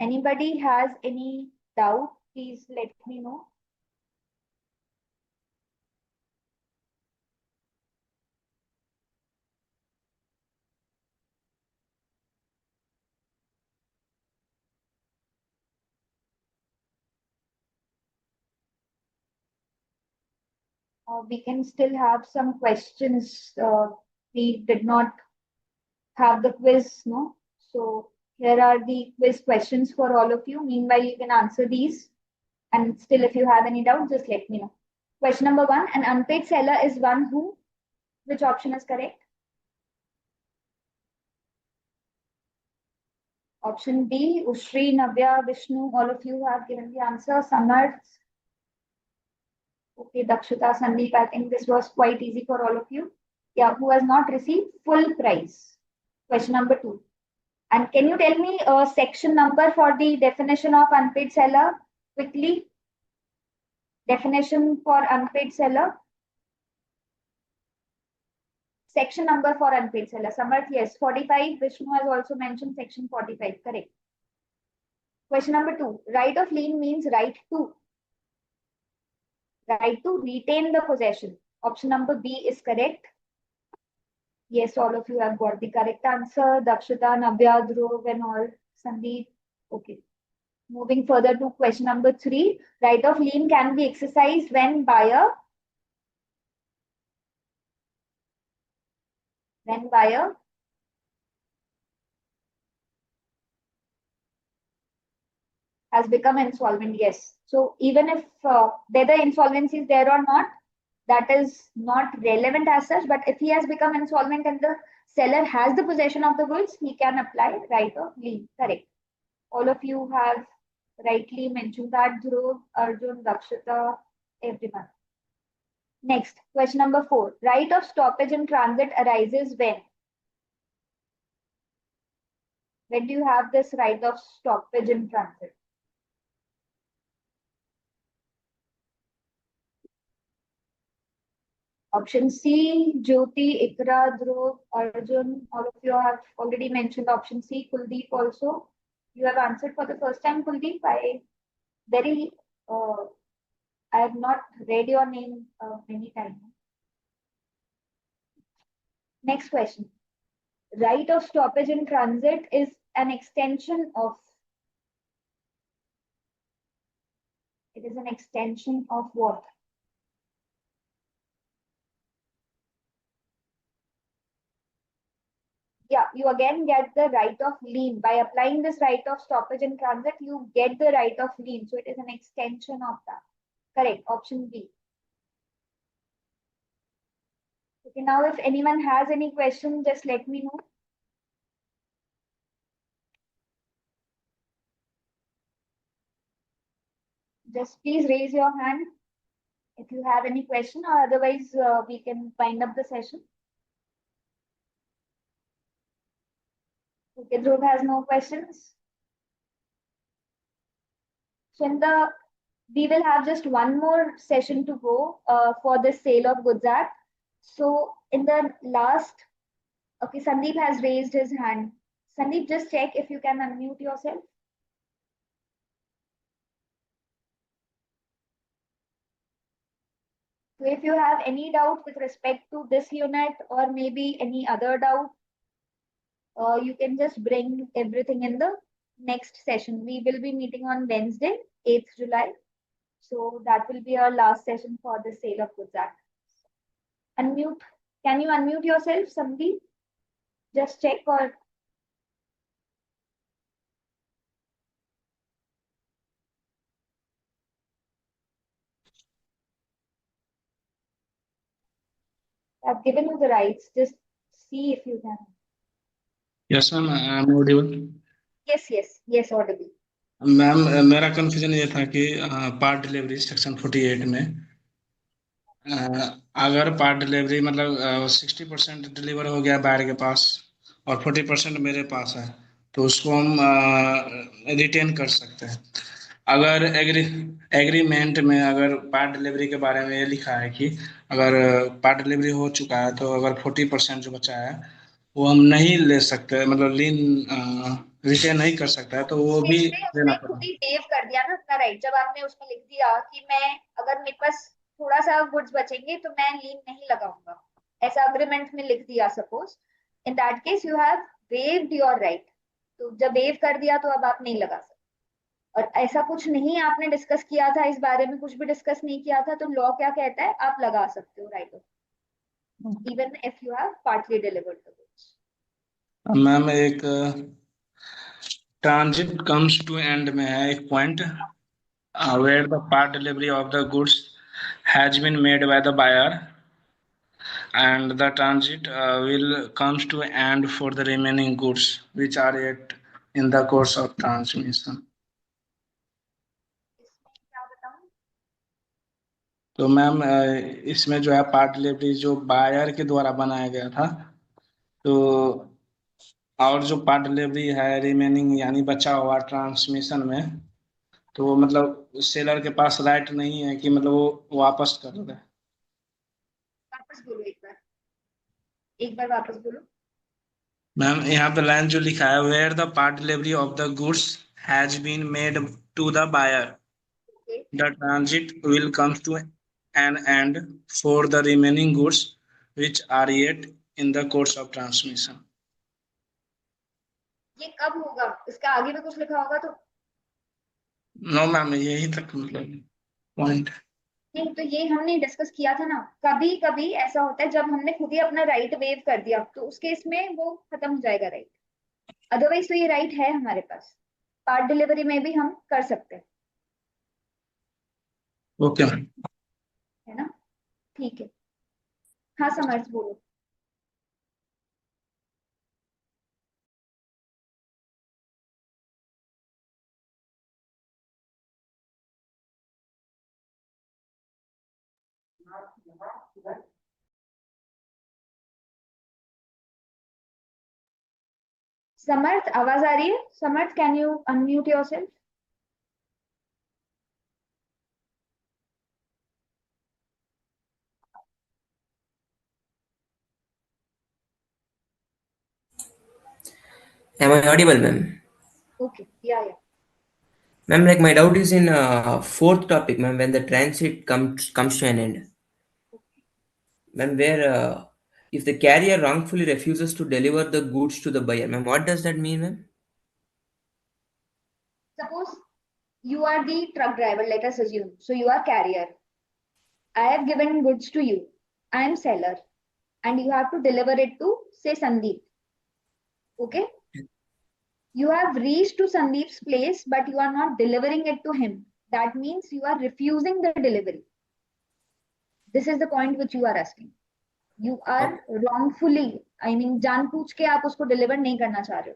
Anybody has any doubt, please let me know. We can still have some questions. We did not have the quiz, no? So here are the quiz questions for all of you. Meanwhile, you can answer these. And still, if you have any doubt, just let me know. Question number 1, an unpaid seller is one who, which option is correct? Option B, Ushri, Navya, Vishnu, all of you have given the answer. Samarth, okay, Dakshita, Sandeep, I think this was quite easy for all of you. Yeah, who has not received full price? Question number 2. And can you tell me a section number for the definition of unpaid seller quickly? Definition for unpaid seller. Section number for unpaid seller. Samarth, yes, 45. Vishnu has also mentioned section 45. Correct. Question number 2. Right of lien means right to retain the possession. Option number B is correct. Yes, all of you have got the correct answer. Dakshita, Navya, Dhruv, and all. Sandeep. Okay. Moving further to question number 3. Right of lien can be exercised when buyer has become insolvent. Yes. So even if whether insolvency is there or not, that is not relevant as such. But if he has become insolvent and the seller has the possession of the goods, he can apply right of lien. Correct. All of you have rightly mentioned that. Dhruv, Arjun, Dakshita, everyone. Next, question number 4. Right of stoppage in transit arises when? When do you have this right of stoppage in transit? Option C, Jyoti, Ikra, Dhruv, Arjun, all of you have already mentioned option C. Kuldeep also. You have answered for the first time, Kuldeep. Very, uh, I have not read your name many times. Next question. Right of stoppage in transit is an extension of, it is an extension of what? Yeah, you again get the right of lien. By applying this right of stoppage in transit, you get the right of lien. So it is an extension of that. Correct. Option B. Okay, now if anyone has any question, just let me know. Just please raise your hand if you have any question, or otherwise we can wind up the session. Okay, Dhruv has no questions. So in the, we will have just one more session to go for the sale of goods act. So in the last, okay, Sandeep has raised his hand. Sandeep, just check if you can unmute yourself. So if you have any doubt with respect to this unit or maybe any other doubt, you can just bring everything in the next session. We will be meeting on Wednesday, 8th July. So that will be our last session for the sale of goods act. Unmute. Can you unmute yourself, Sandeep? Just check, or I've given you the rights. Just see if you can. Yes, ma'am, I am audible. Yes, audible. Ma'am मेरा confusion ये था कि part delivery section 48 में अगर part delivery मतलब 60% deliver हो गया buyer के पास और 40% मेरे पास है तो उसको हम रिटेन कर सकते हैं। अगर एग्रीमेंट में अगर पार्ट डिलीवरी के बारे में ये लिखा है कि अगर पार्ट डिलीवरी हो चुका है तो अगर 40% जो बचा है वो हम नहीं ले सकते, मतलब लीन रिटेन नहीं कर सकता है, तो वो भी इसमें देना उसने खुद पड़ेगा। ही वेव कर दिया ना अपना राइट। जब आपने उसमें लिख दिया कि मैं, अगर मेरे पास थोड़ा सा गुड्स बचेंगे तो मैं लीन नहीं लगाऊंगा, ऐसा अग्रीमेंट में लिख दिया suppose, in that case you have waived your right. तो जब वेव कर दिया तो अब आप नहीं लगा सकते। और ऐसा कुछ नहीं आपने डिस्कस किया था, इस बारे में कुछ भी डिस्कस नहीं किया था, तो लॉ क्या कहता है, आप लगा सकते हो right of, even if you have partly delivered the goods. Ma'am एक ट्रांजिट कम्स टू एंड में है एक point, where the part delivery of the goods has been made by the buyer and the transit will comes to end for the remaining goods which are yet in the course of transmission। इसमें क्या बताऊं? तो ma'am इसमें जो है part delivery जो buyer के द्वारा बनाया गया था, तो और जो पार्ट डिलीवरी है रिमेनिंग यानी बचा हुआ ट्रांसमिशन में, तो मतलब सेलर के पास राइट नहीं है कि मतलब वो वापस कर दे। वापस बोलो एक बार वापस बोलो। मैम यहाँ पे लाइन जो लिखा है where the part delivery of the goods has been made to the buyer Okay. The transit will comes to an end for the remaining goods which are yet in the course of transmission। ये कब होगा, इसका आगे भी कुछ लिखा होगा तो? नो मैम यही तक मतलब पॉइंट। नहीं, तो ये हमने डिस्कस किया था ना, कभी कभी ऐसा होता है जब हमने खुद ही अपना राइट वेव कर दिया तो उस केस में वो खत्म हो जाएगा राइट। अदरवाइज तो ये राइट है हमारे पास, पार्ट डिलीवरी में भी हम कर सकते हैं, ओके मैम। है ना? ठीक है। हाँ समर्थ बोलो। समर्थ आवाज आ रही है? Samarth can you unmute yourself? Am I audible, ma'am? Okay, yeah Ma'am, like my doubt is in fourth topic, ma'am. When the transit comes to an end, ma'am, where if the carrier wrongfully refuses to deliver the goods to the buyer, ma'am, what does that mean, ma'am? Suppose you are the truck driver, let us assume. So you are carrier. I have given goods to you. I am seller. And you have to deliver it to, say, Sandeep. Okay? You have reached to Sandeep's place, but you are not delivering it to him. That means you are refusing the delivery. This is the point which you are asking. You are wrongfully, I mean, जानबूझ के आप उसको deliver नहीं करना चाह रहे हो.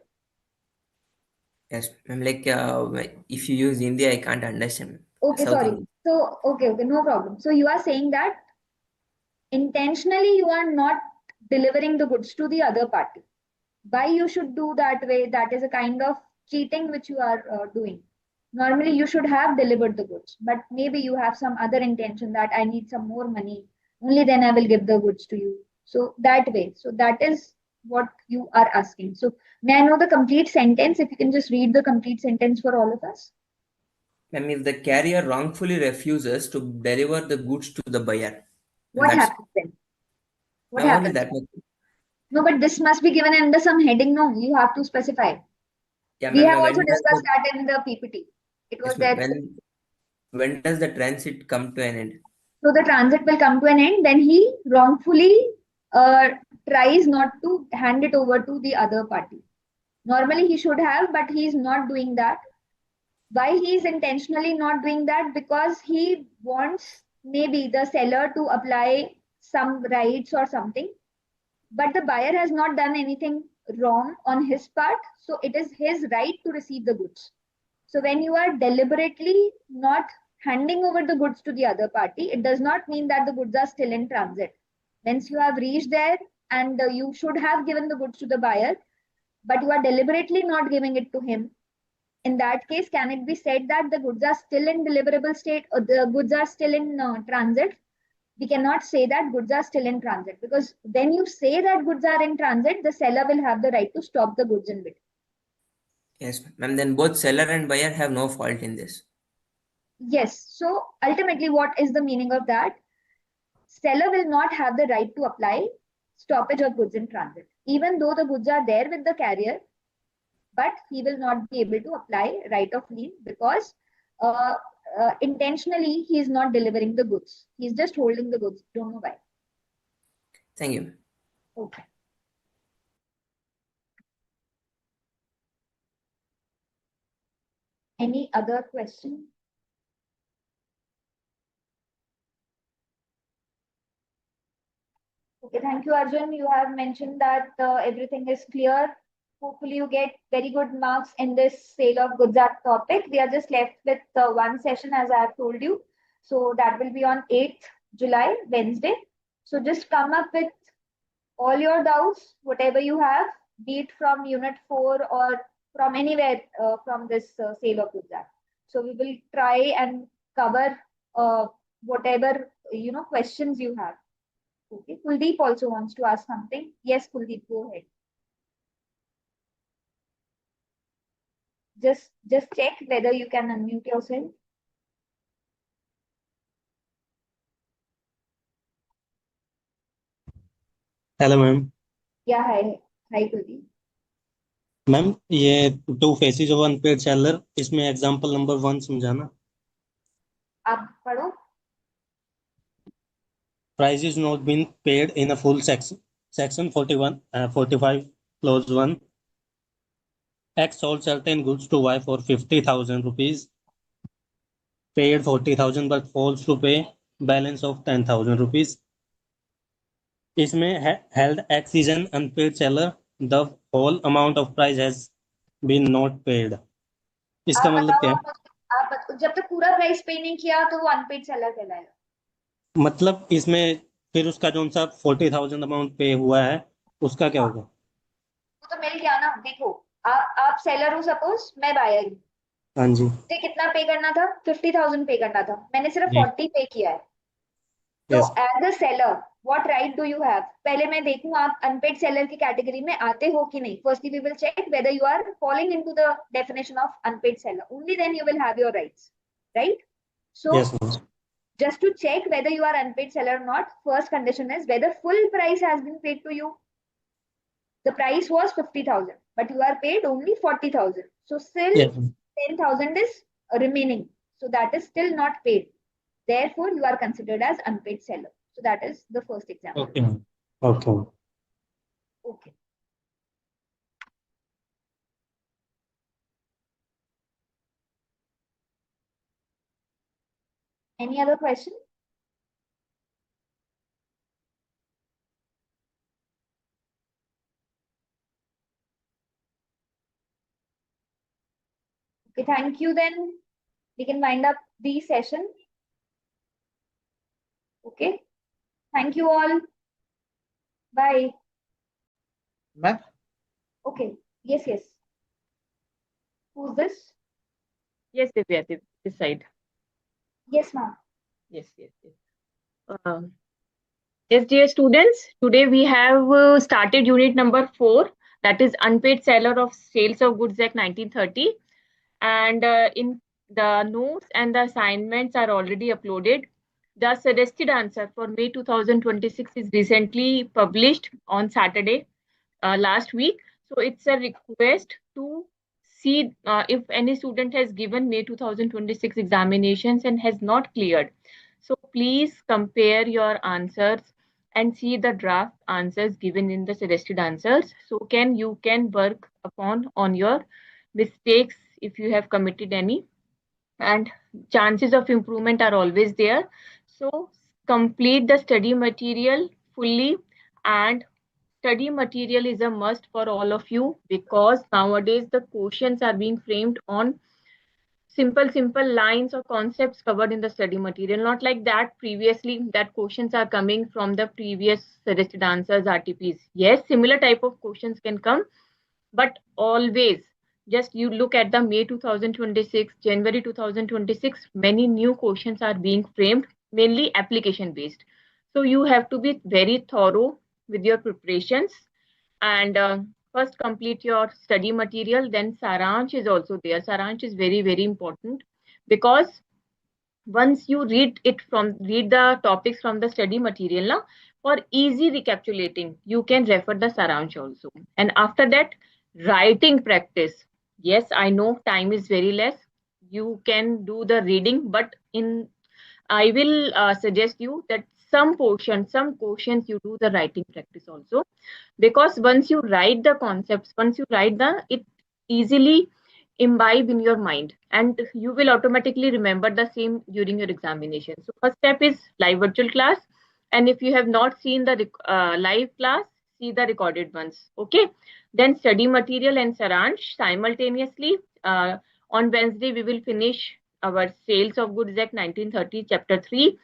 Yes, ma'am. Like if you use Hindi, I can't understand. Okay, South sorry. Indian. So, okay, no problem. So you are saying that intentionally you are not delivering the goods to the other party. Why you should do that way? That is a kind of cheating which you are doing. Normally you should have delivered the goods, but maybe you have some other intention that I need some more money, only then I will give the goods to you. So that way, so that is what you are asking. So may I know the complete sentence? If you can just read the complete sentence for all of us. Ma'am, if the carrier wrongfully refuses to deliver the goods to the buyer, and What that's, happens then? What ma'am, only happens? that much. No, but this must be given under some heading. No, you have to specify. Yeah, We ma'am. have also When does discussed the, that in the PPT. It was yes, ma'am. there. When does the transit come to an end? So the transit will come to an end. Then he wrongfully uh, tries not to hand it over to the other party. Normally he should have, but he is not doing that. Why he is intentionally not doing that? Because he wants maybe the seller to apply some rights or something, but the buyer has not done anything wrong on his part. So it is his right to receive the goods. So when you are deliberately not handing over the goods to the other party, it does not mean that the goods are still in transit. Once you have reached there and you should have given the goods to the buyer, but you are deliberately not giving it to him, in that case, can it be said that the goods are still in deliverable state or the goods are still in transit? We cannot say that goods are still in transit, because when you say that goods are in transit, the seller will have the right to stop the goods in between. Yes, ma'am. Then both seller and buyer have no fault in this. Yes. So ultimately, what is the meaning of that? Seller will not have the right to apply stoppage of goods in transit, even though the goods are there with the carrier, but he will not be able to apply right of lien because intentionally he is not delivering the goods. He's just holding the goods. Don't know why. Thank you. Okay. Any other question? Okay, thank you, Arjun. You have mentioned that everything is clear. Hopefully, you get very good marks in this Sale of Goods Act topic. We are just left with one session, as I have told you. So that will be on 8th July, Wednesday. So just come up with all your doubts, whatever you have, be it from Unit 4 or from anywhere from this Sale of Goods Act. So we will try and cover whatever questions you have. Okay, Kuldeep also wants to ask something. Yes, Kuldeep, go ahead. Just check whether you can unmute yourself. Hello ma'am. Yeah, hi Kuldeep. Ma'am ये two phases of unpaid seller, इसमें example number 1 समझाना. आप पढ़ो. Price is not been paid in a full section 45 clause 1. X sold certain goods to Y for 50,000 rupees, paid 40,000 but falls to pay balance of 10,000 rupees. इसमें held X is an unpaid seller, the whole amount of price has been not paid. इसका आप मतलब क्या है? बताओ, आप जब तक पूरा प्राइस पे नहीं किया तो वो अनपेड सेलर कहलाएगा. मतलब इसमें फिर उसका जो सा 40,000 अमाउंट पे हुआ है उसका क्या होगा? वो तो मिल गया ना. देखो, आप सेलर हो, सपोज मैं बायर हूँ. हाँ जी मुझे कितना पे करना था? 50,000 पे करना था. मैंने सिर्फ जी 40 पे किया है. तो yes as a seller what right do you have? पहले मैं देखूं आप अनपेड सेलर की कैटेगरी में आते हो कि नहीं. Firstly we will check whether you are following into the definition of unpaid seller. Only then you will have your rights, right? So yes ma'am. Just to check whether you are unpaid seller or not, first condition is whether full price has been paid to you. The price was 50,000, but you are paid only 40,000. So still Yes. 10,000 is remaining. So that is still not paid. Therefore, you are considered as unpaid seller. So that is the first example. Okay. Okay. Okay. Any other question? Okay, thank you then. We can wind up the session. Okay. Thank you all. Bye. Ma'am? Okay. Yes, yes. Who's this? Yes, Divya, this side. Yes, ma'am. Yes, yes, yes. Yes, dear students, today we have started unit number 4, that is Unpaid Seller of Sales of Goods Act 1930. And in the notes and the assignments are already uploaded. The suggested answer for May 2026 is recently published on Saturday last week. So it's a request to see if any student has given May 2026 examinations and has not cleared. So please compare your answers and see the draft answers given in the suggested answers. So you can work upon on your mistakes if you have committed any, and chances of improvement are always there. So complete the study material fully, and study material is a must for all of you, because nowadays the questions are being framed on simple lines or concepts covered in the study material, not like that previously that questions are coming from the previous suggested answers, RTPs. Yes, similar type of questions can come, but always just you look at the May 2026, January 2026, many new questions are being framed, mainly application based. So you have to be very thorough with your preparations, and first complete your study material. Then Saransh is also there. Saransh is very important, because once you read the topics from the study material now, for easy recapitulating you can refer the Saransh also. And after that, writing practice. Yes, I know time is very less, you can do the reading, but in I will suggest you that some questions you do the writing practice also, because once you write the concepts, once you write it easily imbibe in your mind, and you will automatically remember the same during your examination. So first step is live virtual class, and if you have not seen the live class, see the recorded ones. Okay, then study material and Saransh simultaneously. On Wednesday we will finish our Sales of Goods Act 1930 chapter 3.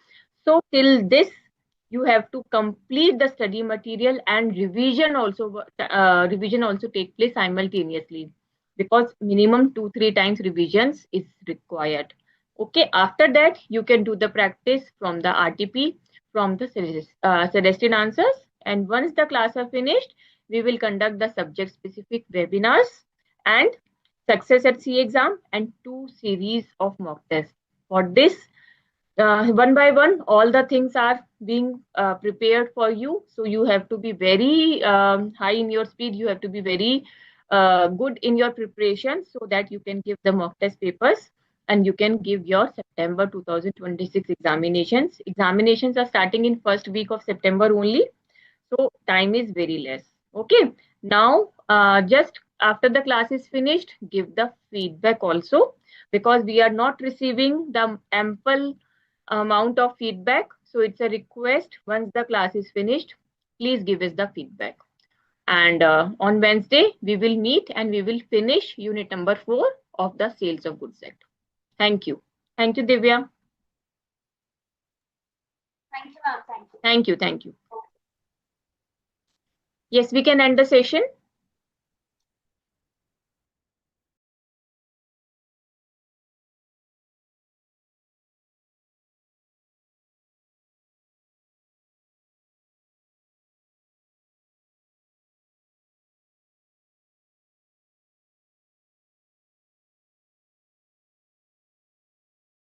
So till this you have to complete the study material, and revision also take place simultaneously, because minimum 2-3 times revisions is required. Okay, after that you can do the practice from the RTP, from the suggested answers, and once the class are finished, we will conduct the subject specific webinars and success at C exam and 2 series of mock tests. For this, one by one all the things are being prepared for you, so you have to be very high in your speed, you have to be very good in your preparation, so that you can give the mock test papers and you can give your September 2026 examinations are starting in first week of September only, so time is very less. Okay, now just after the class is finished, give the feedback also, because we are not receiving the ample amount of feedback. So it's a request, once the class is finished, please give us the feedback. And on Wednesday, we will meet and we will finish unit number 4 of the Sales of Goods Act. Thank you. Thank you, Divya. Thank you, ma'am. Thank you. Thank you. Thank you. Yes, we can end the session.